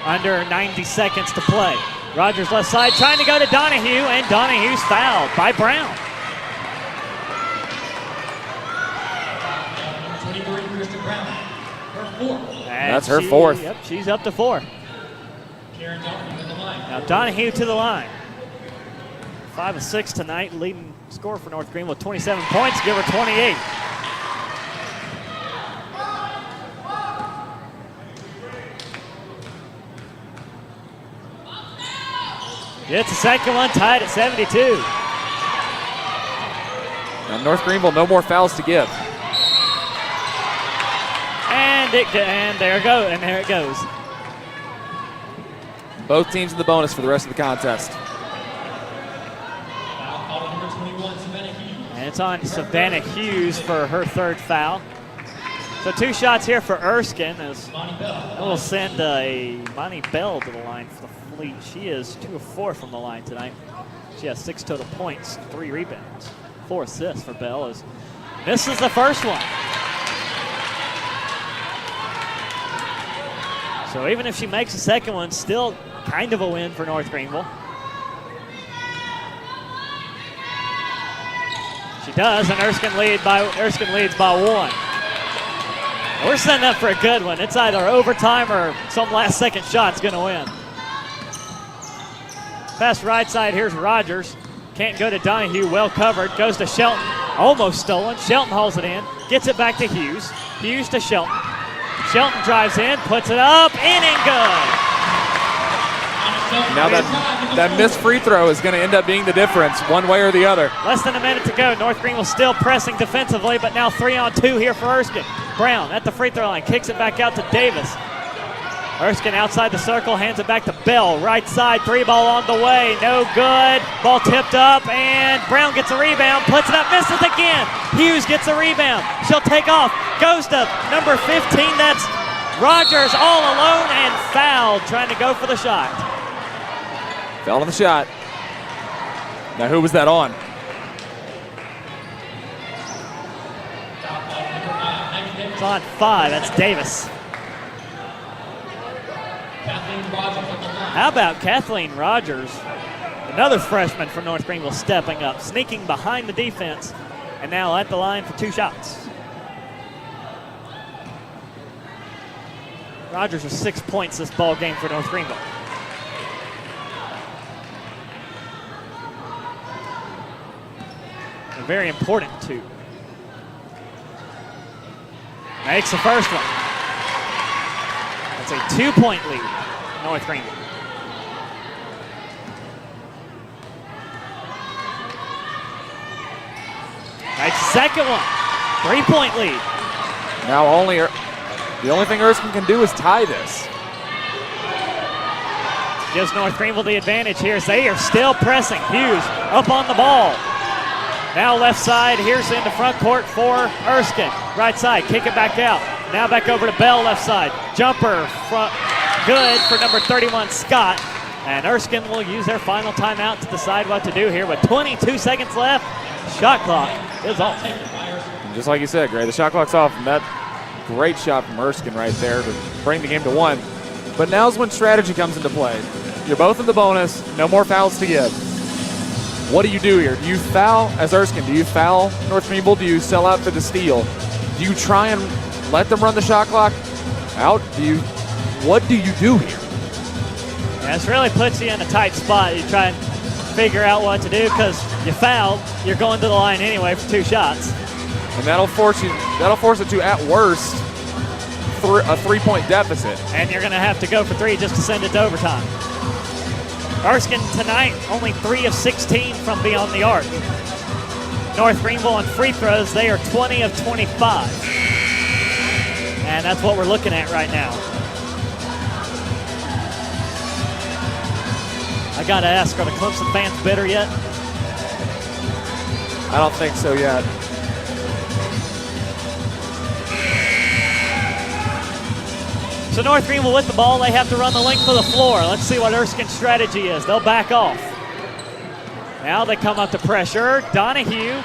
Under 90 seconds to play. Rogers left side trying to go to Donahue, and Donahue's fouled by Brown. 23, Kristen Brown, her 4th. That's her 4th. Yep, she's up to 4. Karen Donahue at the line. Now Donahue to the line. 5 of 6 tonight, leading scorer for North Greenville, 27 points, give her 28. It's the second one, tied at 72. Now North Greenville, no more fouls to give. And there it goes. Both teams in the bonus for the rest of the contest. Foul called on number It's on Savannah Hughes for her third foul. So 2 shots here for Erskine as we'll send Monty Bell to the line for the Fleet. She is 2 of 4 from the line tonight. She has 6 total points, 3 rebounds, 4 assists for Bell as misses the first one. So even if she makes the second one, still kind of a win for North Greenville. She does, and Erskine leads by 1. We're setting up for a good one. It's either overtime or some last-second shot's going to win. Pass right side, here's Rogers. Can't go to Donahue, well covered. Goes to Shelton, almost stolen. Shelton hauls it in, gets it back to Hughes. Hughes to Shelton. Shelton drives in, puts it up, in and good. Now that missed free throw is going to end up being the difference one way or the other. Less than a minute to go. North Greenville still pressing defensively, but now 3-on-2 here for Erskine. Brown at the free throw line, kicks it back out to Davis. Erskine outside the circle, hands it back to Bell. Right side, 3-ball on the way, no good. Ball tipped up, and Brown gets a rebound, puts it up, misses again. Hughes gets a rebound. She'll take off, goes to number 15. That's Rogers all alone and fouled, trying to go for the shot. Fell on the shot. Now who was that on? It's on 5, that's Davis. How about Kathleen Rogers, another freshman from North Greenville, stepping up, sneaking behind the defense, and now at the line for 2 shots. Rogers with 6 points this ball game for North Greenville. A very important 2. Makes the first one. That's a 2-point lead, North Greenville. Makes the second one. 3-point lead. Now the only thing Erskine can do is tie this. Gives North Greenville the advantage here as they are still pressing. Hughes up on the ball. Now left side, here's in the front court for Erskine. Right side, kick it back out. Now back over to Bell, left side. Jumper, front, good for number 31, Scott. And Erskine will use their final timeout to decide what to do here with 22 seconds left. Shot clock is off. And just like you said, Gray, the shot clock's off, and that great shot from Erskine right there to bring the game to 1. But now's when strategy comes into play. You're both in the bonus, no more fouls to give. What do you do here? Do you foul as Erskine? Do you foul North Greenville? Do you sell out for the steal? Do you try and let them run the shot clock out? What do you do here? Yeah, this really puts you in a tight spot. You try and figure out what to do because you fouled. You're going to the line anyway for 2 shots. And that'll force it to, at worst, a 3-point deficit. And you're going to have to go for 3 just to send it to overtime. Erskine tonight, only 3 of 16 from beyond the arc. North Greenville on free throws, they are 20 of 25. And that's what we're looking at right now. I gotta ask, are the Clemson fans bitter yet? I don't think so yet. So North Greenville with the ball, they have to run the length of the floor. Let's see what Erskine's strategy is. They'll back off. Now they come up to pressure. Donahue,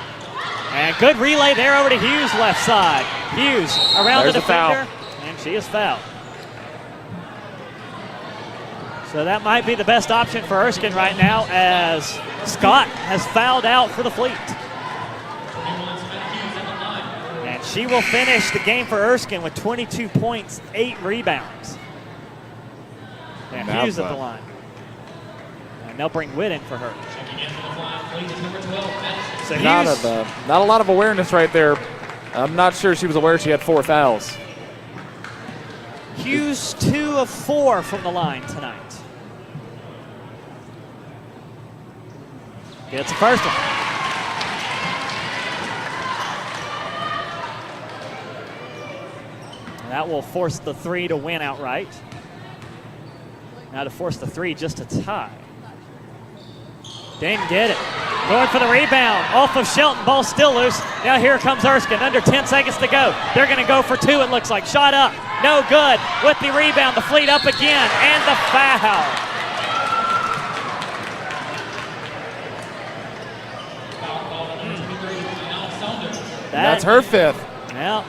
and good relay there over to Hughes left side. Hughes around There's the defender, foul. and she is fouled. So that might be the best option for Erskine right now as Scott has fouled out for the Fleet. And she will finish the game for Erskine with 22 points, 8 rebounds. And Hughes at the line. And they'll bring Witt in for her. So Hughes, not a lot of awareness right there. I'm not sure she was aware she had 4 fouls. Hughes 2 of 4 from the line tonight. Gets the first one. And that will force the 3 to win outright. Now to force the 3 just to tie. Didn't get it. Going for the rebound. Off of Shelton. Ball still loose. Now here comes Erskine. Under 10 seconds to go. They're going to go for two, it looks like. Shot up. No good. With the rebound, the Fleet up again. And the foul. That's her fifth. Well,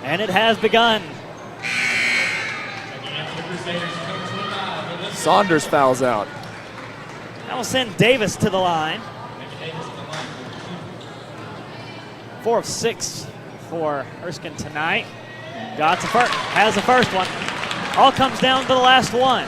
and it has begun. Saunders fouls out. That will send Davis to the line. 4 of 6 for Erskine tonight. Has the first one. All comes down to the last one.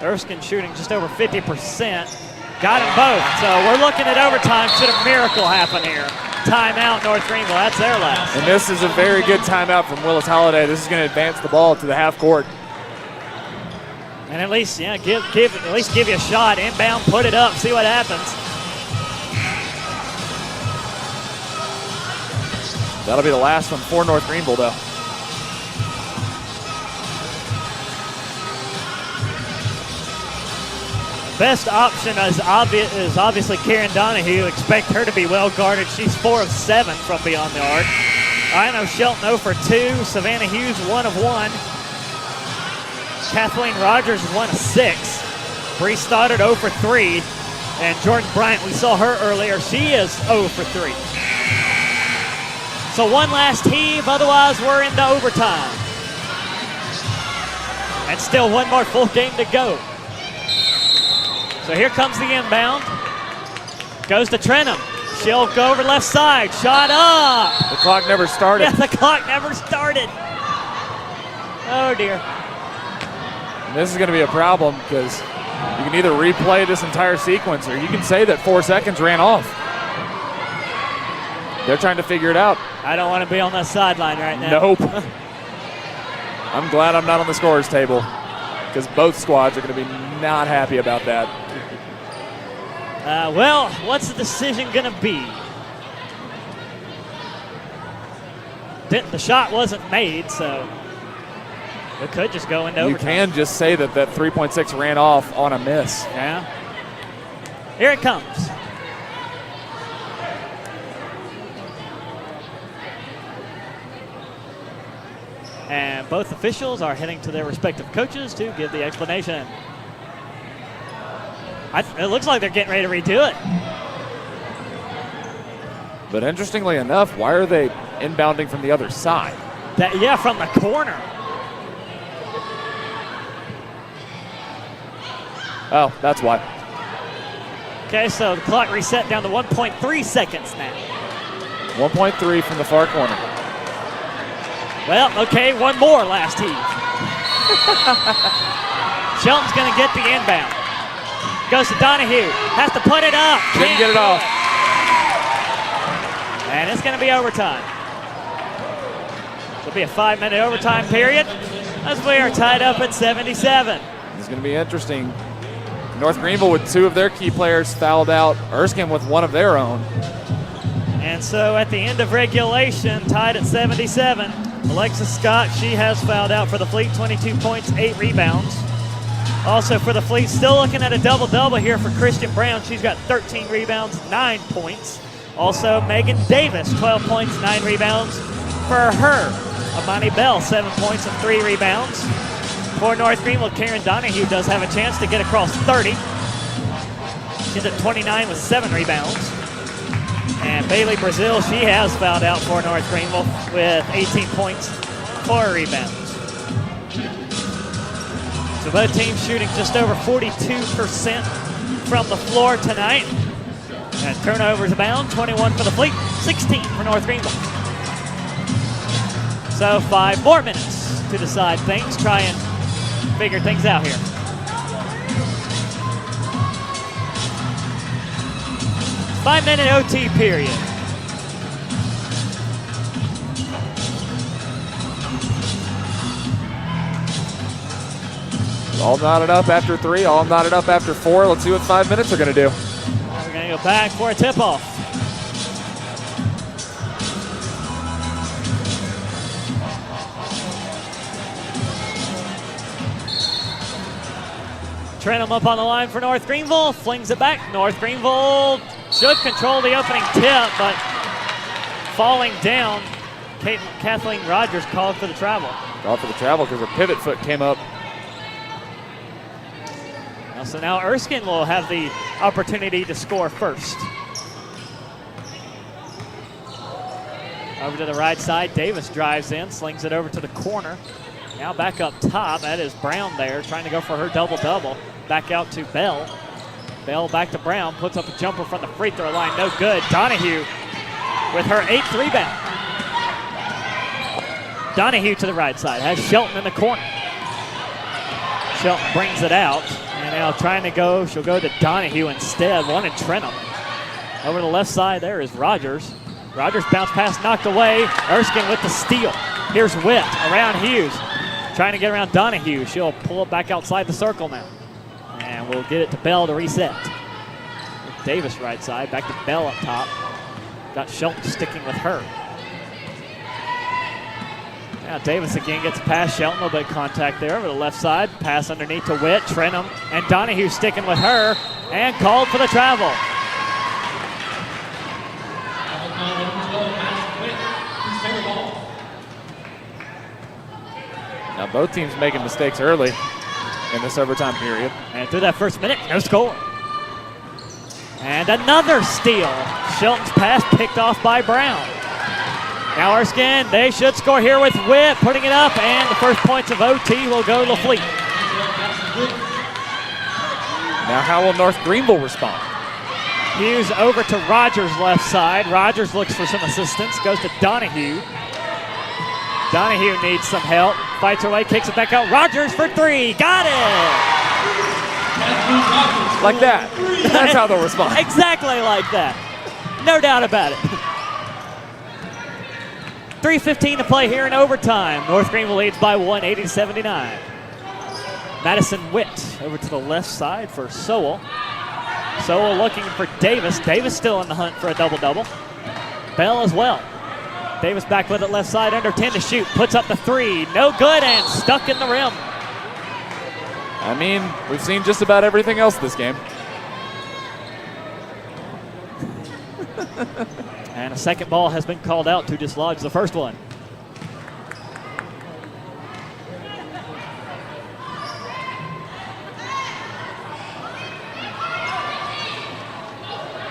Erskine shooting just over 50%. Got them both. So we're looking at overtime. Should a miracle happen here? Timeout, North Greenville. That's their last. And this is a very good timeout from Willis Holiday. This is going to advance the ball to the half court. And at least, yeah, give you a shot. Inbound, put it up, see what happens. That'll be the last one for North Greenville, though. Best option is obviously Karen Donahue. Expect her to be well guarded. She's 4 of 7 from beyond the arc. I know Shelton 0 for 2. Savannah Hughes 1 of 1. Kathleen Rogers 1 of 6. Bree Stoddard 0 for 3. And Jordan Bryant, we saw her earlier. She is 0 for 3. So one last heave, otherwise we're into overtime. And still one more full game to go. So here comes the inbound. Goes to Trenum. She'll go over left side. Shot up. The clock never started. Yeah, the clock never started. Oh, dear. And this is going to be a problem because you can either replay this entire sequence or you can say that 4 seconds ran off. They're trying to figure it out. I don't want to be on that sideline right now. Nope. I'm glad I'm not on the scorer's table because both squads are going to be not happy about that. Well, what's the decision going to be? The shot wasn't made, so it could just go into overtime. You can just say that 3.6 ran off on a miss. Yeah. Here it comes. And both officials are heading to their respective coaches to give the explanation. It looks like they're getting ready to redo it. But interestingly enough, why are they inbounding from the other side? Yeah, from the corner. Oh, that's why. Okay, so the clock reset down to 1.3 seconds now. 1.3 from the far corner. Well, okay, one more last heave. Shelton's going to get the inbound. Goes to Donahue. Has to put it up. Didn't get it off. And it's going to be overtime. It'll be a 5-minute overtime period as we are tied up at 77. It's going to be interesting. North Greenville with 2 of their key players fouled out. Erskine with 1 of their own. And so at the end of regulation, tied at 77, Alexis Scott, she has fouled out for the Fleet, 22 points, 8 rebounds. Also for the Fleet, still looking at a double-double here for Christian Brown. She's got 13 rebounds, 9 points. Also Megan Davis, 12 points, 9 rebounds for her. Amani Bell, 7 points and 3 rebounds. For North Greenville, Karen Donahue does have a chance to get across 30. She's at 29 with 7 rebounds. And Bailey Brazil, she has fouled out for North Greenville with 18 points, 4 rebounds. So both teams shooting just over 42% from the floor tonight. And turnovers abound, 21 for the Fleet, 16 for North Greenville. So 5 more minutes to decide things, try and figure things out here. Five-minute OT period. All knotted up after 3, all knotted up after 4. Let's see what 5 minutes are going to do. We're going to go back for a tip-off. Trenum up on the line for North Greenville, flings it back. North Greenville should control the opening tip, but falling down, Kathleen Rogers called for the travel. Called for the travel because her pivot foot came up. So now Erskine will have the opportunity to score first. Over to the right side, Davis drives in, slings it over to the corner. Now back up top, that is Brown there, trying to go for her double-double. Back out to Bell. Bell back to Brown, puts up a jumper from the free throw line, no good. Donahue with her 8th rebound. Donahue to the right side, has Shelton in the corner. Shelton brings it out, and now trying to go, she'll go to Donahue instead, one in Trenum. Over the left side there is Rogers. Rogers bounce pass knocked away. Erskine with the steal. Here's Witt around Hughes. Trying to get around Donahue. She'll pull it back outside the circle now. And we'll get it to Bell to reset. Davis right side, back to Bell up top. Got Shelton sticking with her. Now Davis again gets past Shelton, a little bit of contact there over the left side. Pass underneath to Witt, Trenum, and Donahue sticking with her, and called for the travel. Now both teams making mistakes early in this overtime period. And through that first minute, no score. And another steal. Shelton's pass picked off by Brown. Now Erskine, they should score here with Witt, putting it up, and the first points of OT will go to LaFleet. Now how will North Greenville respond? Hughes over to Rogers left side. Rogers looks for some assistance, goes to Donahue. Donahue needs some help. Fights her way, kicks it back out. Rogers for 3. Got it! Like that. That's how they'll respond. Exactly like that. No doubt about it. 3:15 to play here in overtime. North Greenville leads by 1, 80-79. Madison Witt over to the left side for Sowell. Sowell looking for Davis. Davis still in the hunt for a double-double. Bell as well. Davis back with it left side, under 10 to shoot. Puts up the 3. No good, and stuck in the rim. I mean, we've seen just about everything else this game. And a second ball has been called out to dislodge the first one.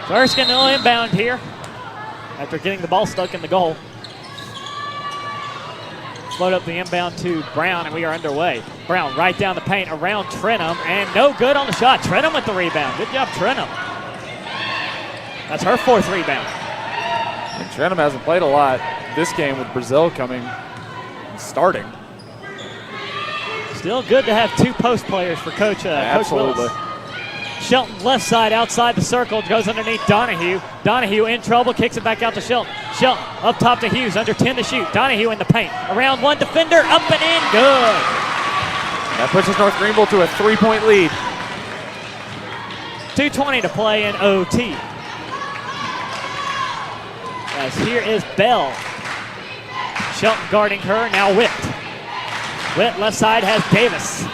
So Erskine will inbound here after getting the ball stuck in the goal. Float up the inbound to Brown, and we are underway. Brown right down the paint around Trenum, and no good on the shot. Trenum with the rebound. Good job, Trenum. That's her 4th rebound. And Trenum hasn't played a lot this game with Brazil coming and starting. Still good to have 2 post players for Coach Absolutely. Willis. Shelton left side outside the circle, goes underneath Donahue. Donahue in trouble, kicks it back out to Shelton. Shelton up top to Hughes, under 10 to shoot. Donahue in the paint, around one defender, up and in, good. That pushes North Greenville to a 3-point lead. 2:20 to play in OT. As here is Bell. Shelton guarding her, now Witt. Witt left side has Davis.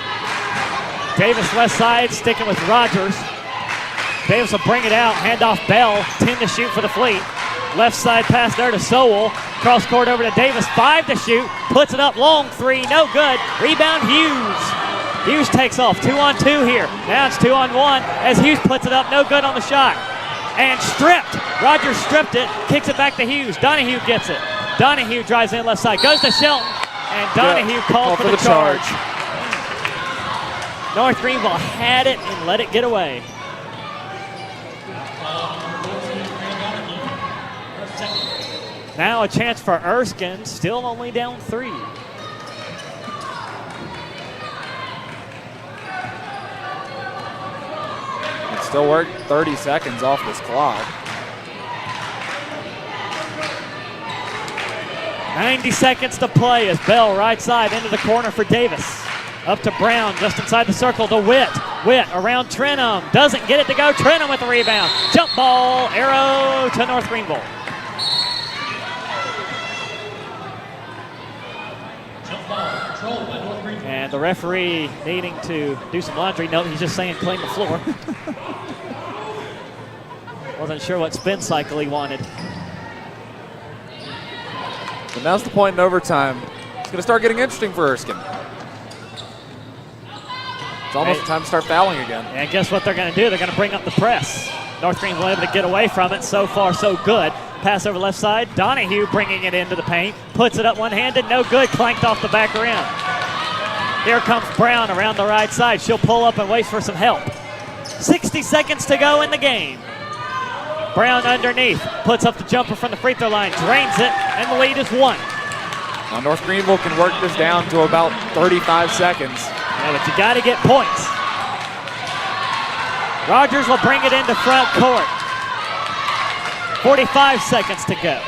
Davis left side, sticking with Rogers. Davis will bring it out, hand off Bell, 10 to shoot for the Fleet. Left side pass there to Sowell. Cross court over to Davis, 5 to shoot. Puts it up, long 3, no good. Rebound Hughes. Hughes takes off, 2-on-2 here. Now it's 2-on-1 as Hughes puts it up, no good on the shot. And stripped. Rogers stripped it, kicks it back to Hughes. Donahue gets it. Donahue drives in left side, goes to Shelton. And Donahue called for the charge. North Greenville had it and let it get away. Now a chance for Erskine, still only down 3. It still worked 30 seconds off this clock. 90 seconds to play as Bell right side into the corner for Davis. Up to Brown, just inside the circle to Witt. Witt around Trenum, doesn't get it to go. Trenum with the rebound. Jump ball, arrow to North Greenville. Jump ball, Controlled by North Greenville. And the referee needing to do some laundry. No, he's just saying clean the floor. Wasn't sure what spin cycle he wanted. But now's the point in overtime. It's going to start getting interesting for Erskine. It's almost time to start fouling again. And guess what they're going to do? They're going to bring up the press. North Greenville able to get away from it. So far, so good. Pass over left side. Donahue bringing it into the paint. Puts it up one-handed. No good. Clanked off the back rim. Here comes Brown around the right side. She'll pull up and wait for some help. 60 seconds to go in the game. Brown underneath. Puts up the jumper from the free throw line. Drains it. And the lead is 1. Now North Greenville can work this down to about 35 seconds. Yeah, but you got to get points. Rogers will bring it into front court. 45 seconds to go.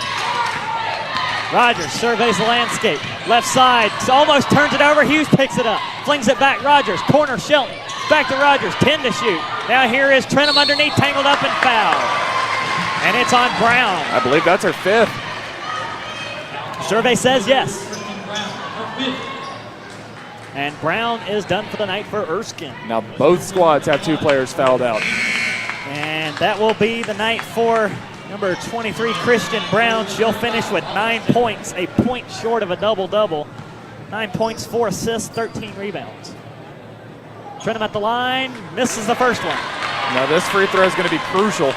Rogers surveys the landscape. Left side, almost turns it over. Hughes picks it up, flings it back. Rogers, corner Shelton. Back to Rogers, 10 to shoot. Now here is Trentham underneath, tangled up and fouled. And it's on Brown. I believe that's her 5th. Survey says yes. Kristen Brown, her 5th. And Brown is done for the night for Erskine. Now both squads have 2 players fouled out. And that will be the night for number 23, Christian Brown. She'll finish with 9 points, a point short of a double-double. 9 points, 4 assists, 13 rebounds. Trentham at the line, misses the first one. Now this free throw is going to be crucial.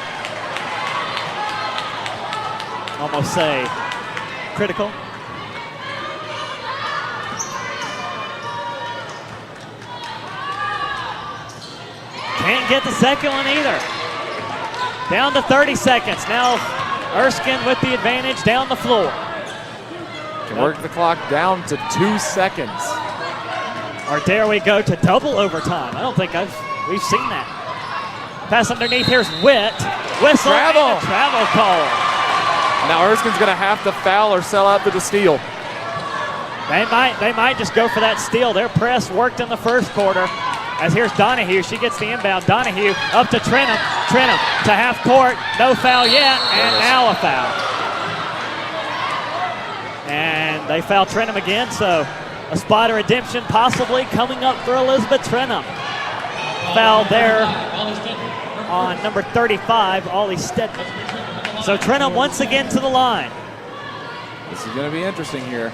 Almost say critical. Can't get the second one either. Down to 30 seconds. Now Erskine with the advantage down the floor. Can work the clock down to 2 seconds. Or dare we go to double overtime? I don't think we've seen that. Pass underneath, here's Witt. Whistle, Travel. and a travel call. Now Erskine's going to have to foul or sell out to the steal. They might just go for that steal. Their press worked in the first quarter. As here's Donahue, she gets the inbound. Donahue up to Trentham. Trentham to half court, no foul yet, and now a foul. And they foul Trentham again, so a spot of redemption possibly coming up for Elizabeth Trentham. Foul there on number 35, Ollie Stedman. So Trentham once again to the line. This is going to be interesting here.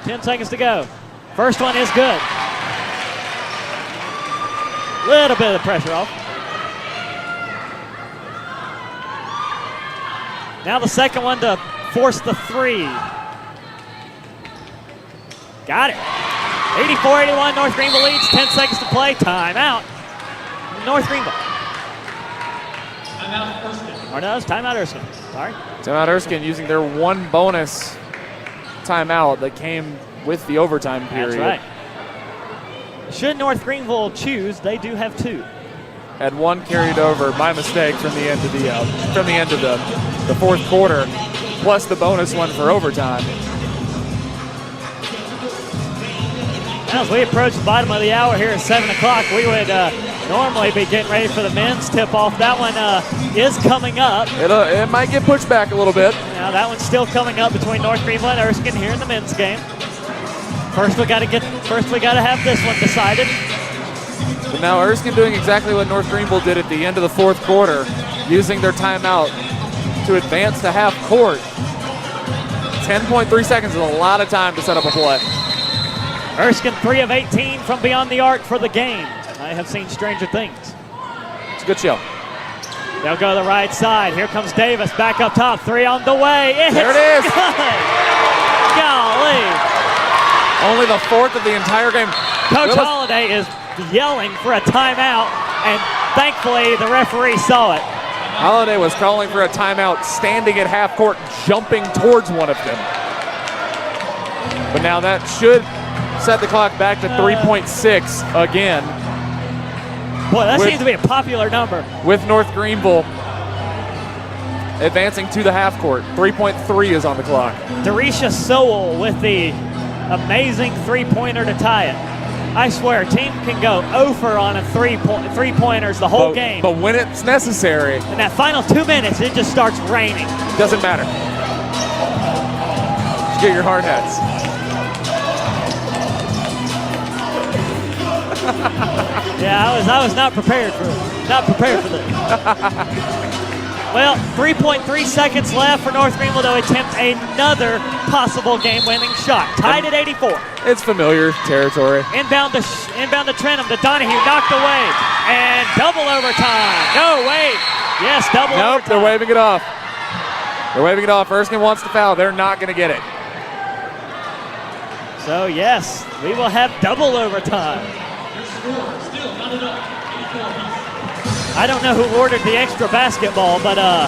10 seconds to go. First one is good. Little bit of the pressure off. Now the second one to force the 3. Got it. 84-81, North Greenville leads. 10 seconds to play. Timeout. North Greenville. Timeout Erskine. Or no, it's timeout Erskine. Sorry. Timeout Erskine using their 1 bonus timeout that came with the overtime period. That's right. Should North Greenville choose, they do have 2. Had 1 carried over, my mistake, from the end of the fourth quarter, plus the bonus one for overtime. As we approach the bottom of the hour here at 7 o'clock, we would normally be getting ready for the men's tip-off. That one is coming up. It might get pushed back a little bit. Now that one's still coming up between North Greenville and Erskine here in the men's game. First we got to have this one decided. But now Erskine doing exactly what North Greenville did at the end of the fourth quarter, using their timeout to advance to half court. 10.3 seconds is a lot of time to set up a play. Erskine 3 of 18 from beyond the arc for the game. I have seen stranger things. It's a good show. They'll go to the right side. Here comes Davis back up top. 3 on the way. There it is. Good. Golly. Only the 4th of the entire game. Coach Holliday is yelling for a timeout, and thankfully the referee saw it. Holliday was calling for a timeout, standing at half court, jumping towards one of them. But now that should set the clock back to 3.6 again. Boy, that seems to be a popular number. With North Greenville advancing to the half court. 3.3 is on the clock. Darisha Sowell with the amazing three-pointer to tie it. I swear, team can go over on a three-pointers the whole game. But when it's necessary. In that final 2 minutes, it just starts raining. Doesn't matter. Just get your hard hats. Yeah, I was not prepared for this. Well, 3.3 seconds left for North Greenville to attempt another possible game-winning shot. Tied at 84. It's familiar territory. Inbound to Trenum to Donahue, knocked away, and double overtime. No, wait. Yes, double overtime. Nope, they're waving it off. They're waving it off. Erskine wants to foul. They're not going to get it. So, yes, we will have double overtime. Your score still not enough. 84 apiece. I don't know who ordered the extra basketball, but I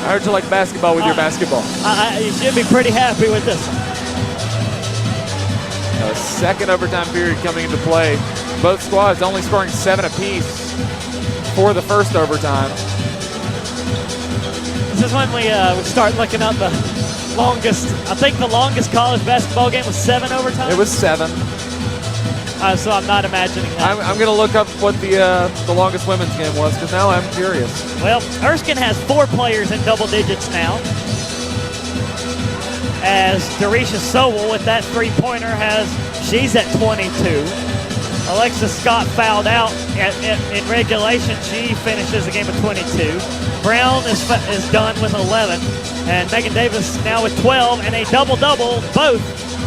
heard you like basketball with your basketball. You should be pretty happy with this one. A second overtime period coming into play. Both squads only scoring 7 apiece for the first overtime. This is when we start looking up the longest. I think the longest college basketball game was 7 overtime. It was 7. So I'm not imagining that. I'm going to look up what the longest women's game was because now I'm curious. Well, Erskine has 4 players in double digits now. As Darisha Sowell with that three-pointer she's at 22. Alexis Scott fouled out in regulation. She finishes the game at 22. Brown is done with 11. And Megan Davis now with 12 and a double-double, both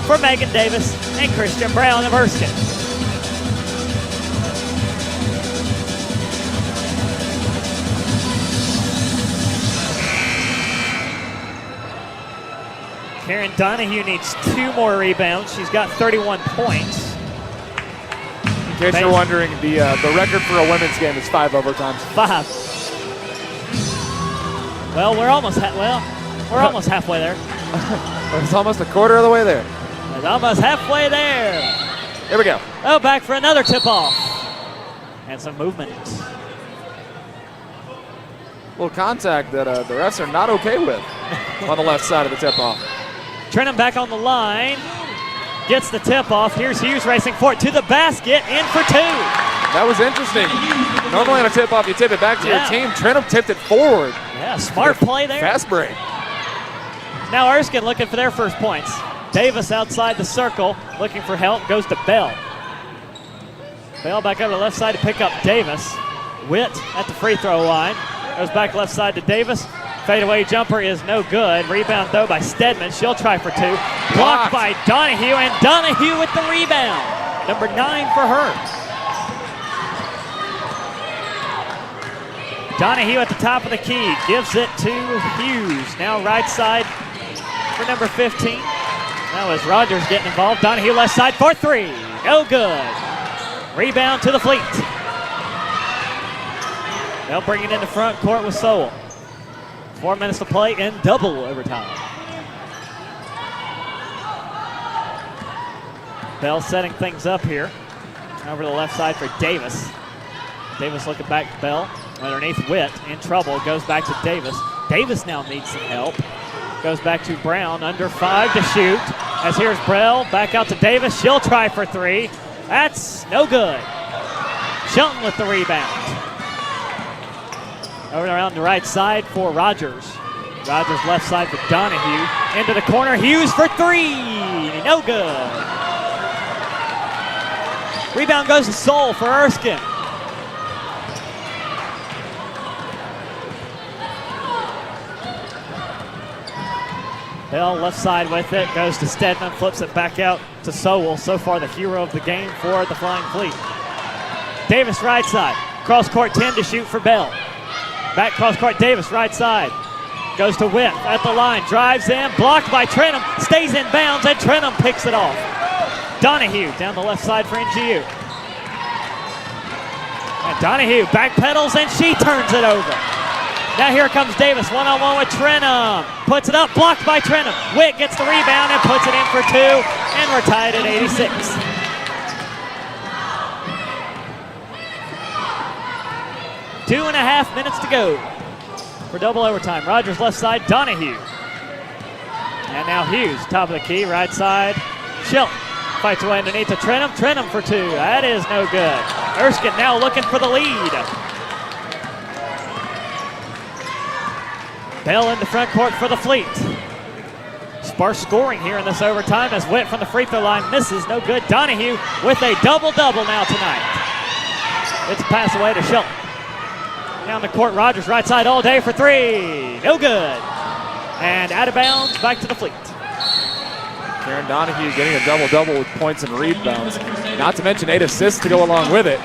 for Megan Davis and Christian Brown of Erskine. Karen Donahue needs 2 more rebounds. She's got 31 points. In case you're wondering, the record for a women's game is 5 overtimes. 5. Well, we're almost halfway there. It's almost a quarter of the way there. It's almost halfway there. Here we go. Oh, back for another tip-off. And some movement. A little contact that the refs are not okay with on the left side of the tip-off. Trenum back on the line. Gets the tip-off. Here's Hughes racing for it to the basket. In for 2. That was interesting. Normally on a tip-off, you tip it back to your team. Trenum tipped it forward. Yeah, smart play there. Fast break. Now Erskine looking for their first points. Davis outside the circle, looking for help, goes to Bell. Bell back over the left side to pick up Davis. Witt at the free throw line. Goes back left side to Davis. Fadeaway jumper is no good. Rebound though by Stedman. She'll try for 2. Blocked by Donahue, and Donahue with the rebound. Number 9 for her. Donahue at the top of the key. Gives it to Hughes. Now right side for number 15. Now as Rogers getting involved. Donahue left side for 3. No good. Rebound to the Fleet. They'll bring it into front court with Sowell. 4 minutes to play in double overtime. Bell setting things up here. Over to the left side for Davis. Davis looking back to Bell. Underneath Witt, in trouble, goes back to Davis. Davis now needs some help. Goes back to Brown, under 5 to shoot. As here's Brell, back out to Davis. She'll try for 3. That's no good. Shelton with the rebound. Over around the right side for Rogers. Rogers left side for Donahue. Into the corner, Hughes for 3. No good. Rebound goes to Soul for Erskine. Bell left side with it, goes to Stedman, flips it back out to Sowell. So far the hero of the game for the Flying Fleet. Davis right side, cross court 10 to shoot for Bell. Back cross court, Davis right side. Goes to Witt at the line, drives in, blocked by Trenum, stays in bounds, and Trenum picks it off. Donahue down the left side for NGU. And Donahue backpedals and she turns it over. Now here comes Davis, one-on-one with Trenum. Puts it up, blocked by Trenum. Witt gets the rebound and puts it in for 2, and we're tied at 86. Two and a half minutes to go for double overtime. Rogers left side, Donahue. And now Hughes, top of the key, right side. Shelton fights away underneath to Trenum. Trenum for 2. That is no good. Erskine now looking for the lead. Bell in the front court for the Fleet. sparse scoring here in this overtime as Witt from the free throw line misses. No good. Donahue with a double-double now tonight. It's a pass away to Shelton. Down the court, Rogers right side all day for three. No good. And out of bounds, back to the Fleet. Karen Donahue getting a double-double with points and rebounds. Not to mention 8 assists to go along with it.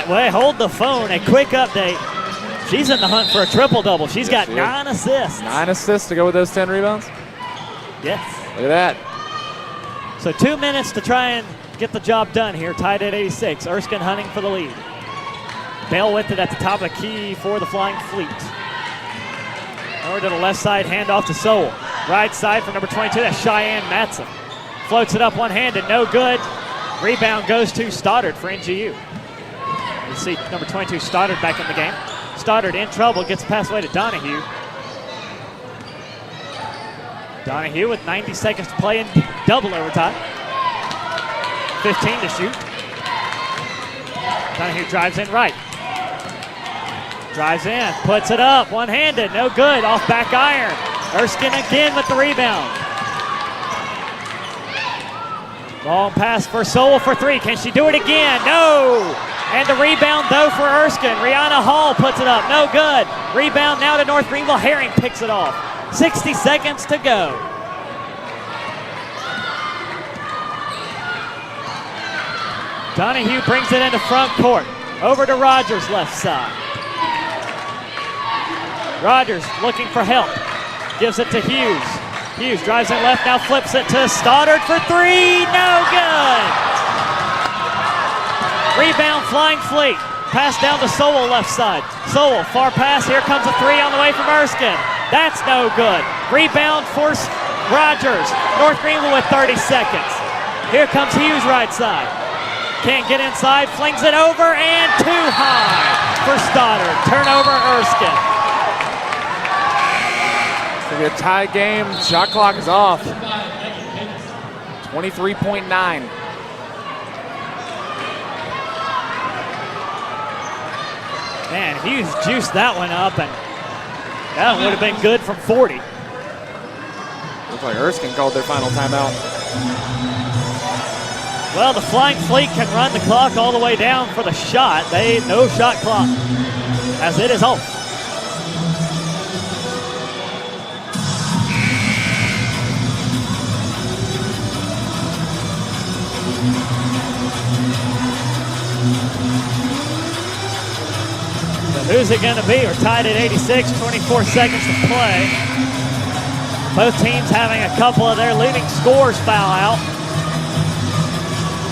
Well, hold the phone. A quick update. She's in the hunt for a triple-double. She's got 9 assists. 9 assists to go with those 10 rebounds? Yes. Look at that. So 2 minutes to try and get the job done here. Tied at 86. Erskine hunting for the lead. Bell with it at the top of the key for the Flying Fleet. Over to the left side, handoff to Sowell. Right side for number 22, that's Cheyenne Matson. Floats it up one-handed, no good. Rebound goes to Stoddard for NGU. You see number 22, Stoddard, back in the game. Stoddard in trouble, gets passed away to Donahue. Donahue with 90 seconds to play in double overtime. 15 to shoot. Donahue drives in right. Drives in, puts it up, one-handed, no good, off back iron. Erskine again with the rebound. Long pass for Sowell for three. Can she do it again? No! And the rebound, though, for Erskine. Rihanna Hall puts it up, no good. Rebound now to North Greenville. Herring picks it off. 60 seconds to go. Donahue brings it into front court. Over to Rogers, left side. Rogers looking for help. Gives it to Hughes. Hughes drives it left, now flips it to Stoddard for three. No good. Rebound, Flying Fleet. Pass down to Sowell, left side. Sowell, far pass. Here comes a three on the way from Erskine. That's no good. Rebound for Rogers. North Greenville with 30 seconds. Here comes Hughes, right side. Can't get inside, flings it over, and too high for Stoddard. Turnover, Erskine. It's going to be a tie game. Shot clock is off. 23.9. Man, Hughes juiced that one up, and that would have been good from 40. Looks like Erskine called their final timeout. Well, the Flying Fleet can run the clock all the way down for the shot. No shot clock, as it is off. So who's it going to be? We're tied at 86, 24 seconds to play. Both teams having a couple of their leading scorers foul out.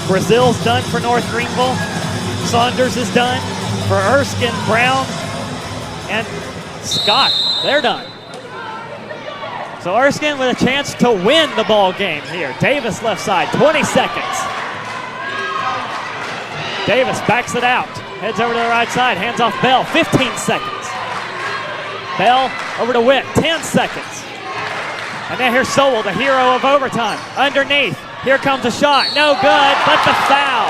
Brazil's done for North Greenville. Saunders is done for Erskine, Brown, and Scott. They're done. So Erskine with a chance to win the ball game here. Davis left side, 20 seconds. Davis backs it out. Heads over to the right side, hands off Bell, 15 seconds. Bell over to Witt, 10 seconds. And then here's Sowell, the hero of overtime. Underneath, here comes a shot, no good, but the foul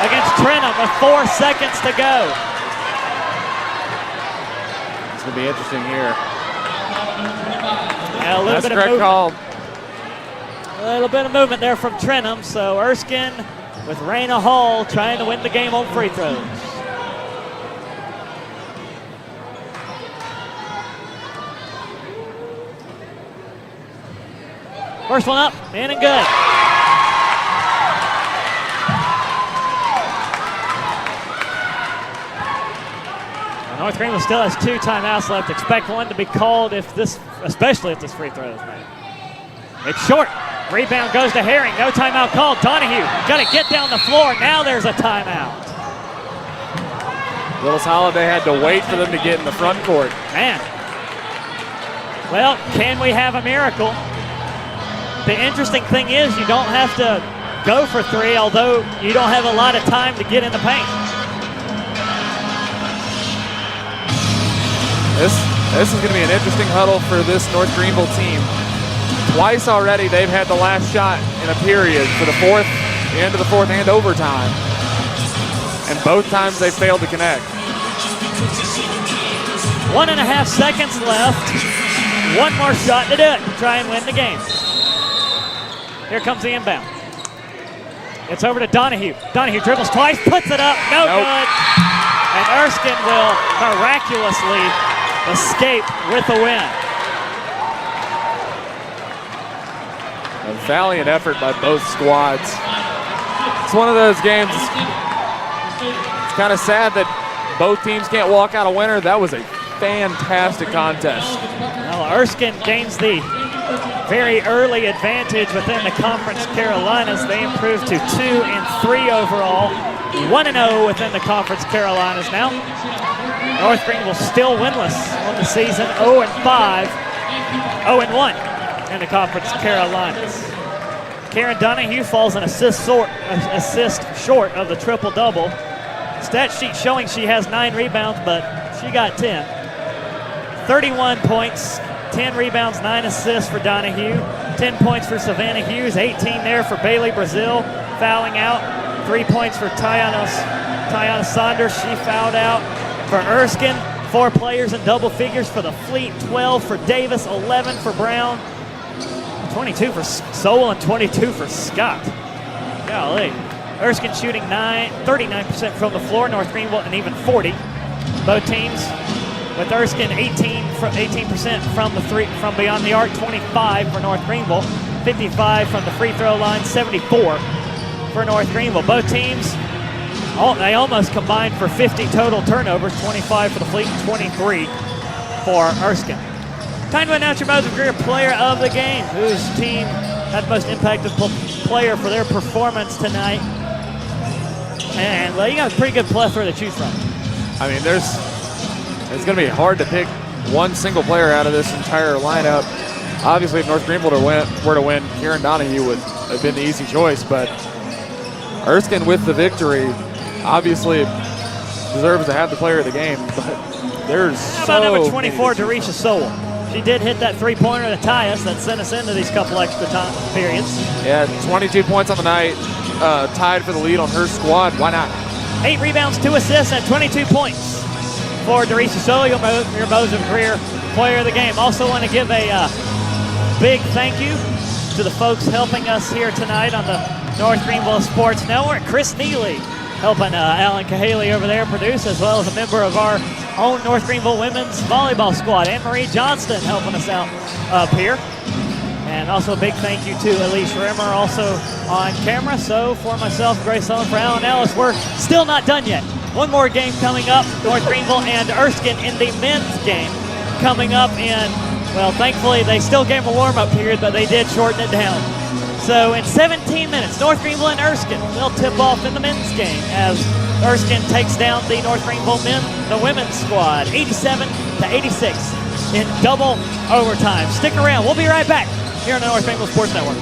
against Trenum with 4 seconds to go. It's going to be interesting here. Yeah, a little That's bit of correct movement. call. A little bit of movement there from Trenum, so Erskine with Raina Hall trying to win the game on free throws. First one up, in and good. North Greenville still has 2 timeouts left. Expect one to be called especially if this free throw is made. It's short. Rebound goes to Herring. No timeout called. Donahue got to get down the floor. Now there's a timeout. Willis Holiday had to wait for them to get in the front court. Man. Well, can we have a miracle? The interesting thing is you don't have to go for 3, although you don't have a lot of time to get in the paint. This is going to be an interesting huddle for this North Greenville team. Twice already they've had the last shot in a period for the end of the fourth and overtime. And both times they failed to connect. 1.5 seconds left. one more shot to do it, try and win the game. Here comes the inbound. It's over to Donahue. Donahue dribbles twice, puts it up, no good. And Erskine will miraculously escape with the win. A valiant effort by both squads. It's one of those games, it's kind of sad that both teams can't walk out a winner. That was a fantastic contest. Well, Erskine gains the very early advantage within the Conference Carolinas. They improved to 2-3 overall, 1-0 within the Conference Carolinas now. North Greenville still winless on the season, 0-5, 0-1 in the Conference Carolinas. Karen Donahue falls an assist short of the triple-double. Stat sheet showing she has 9 rebounds, but she got 10. 31 points, 10 rebounds, 9 assists for Donahue. 10 points for Savannah Hughes, 18 there for Bailey Brazil, fouling out. 3 points for Tiana Saunders, she fouled out. For Erskine, 4 players in double figures for the Fleet, 12 for Davis, 11 for Brown, 22 for Sowell, and 22 for Scott. Golly. Erskine shooting 39% from the floor, North Greenville an even 40. Both teams with Erskine 18% from beyond the arc, 25 for North Greenville, 55 from the free throw line, 74 for North Greenville. Both teams, they almost combined for 50 total turnovers, 25 for the Fleet and 23 for Erskine. Time to announce your most career player of the game. Whose team had the most impactful player for their performance tonight? And well, you got a pretty good plethora to choose from. I mean, it's going to be hard to pick one single player out of this entire lineup. Obviously, if North Greenville were to win, Karen Donahue would have been the easy choice, but Erskine with the victory obviously deserves to have the player of the game, but there's How about number 24, Darisha Sowell? She did hit that three-pointer to tie us that sent us into these couple extra time periods. Yeah, 22 points on the night, tied for the lead on her squad. Why not? 8 rebounds, 2 assists, and 22 points for Darisha Sowell, your most career player of the game. Also want to give a big thank you to the folks helping us here tonight on the North Greenville Sports Network. Chris Neely helping Alan Cahaley over there produce, as well as a member of our own North Greenville women's volleyball squad, Anne-Marie Johnston, helping us out up here. And also a big thank you to Elise Rimmer, also on camera. So for myself, Grace Owen, for Alan Ellis, we're still not done yet. One more game coming up, North Greenville and Erskine in the men's game coming up in, well, thankfully they still gave a warm-up period, but they did shorten it down. So in 17 minutes, North Greenville and Erskine will tip off in the men's game as Erskine takes down the North Greenville the women's squad, 87-86 in double overtime. Stick around. We'll be right back here on the North Greenville Sports Network.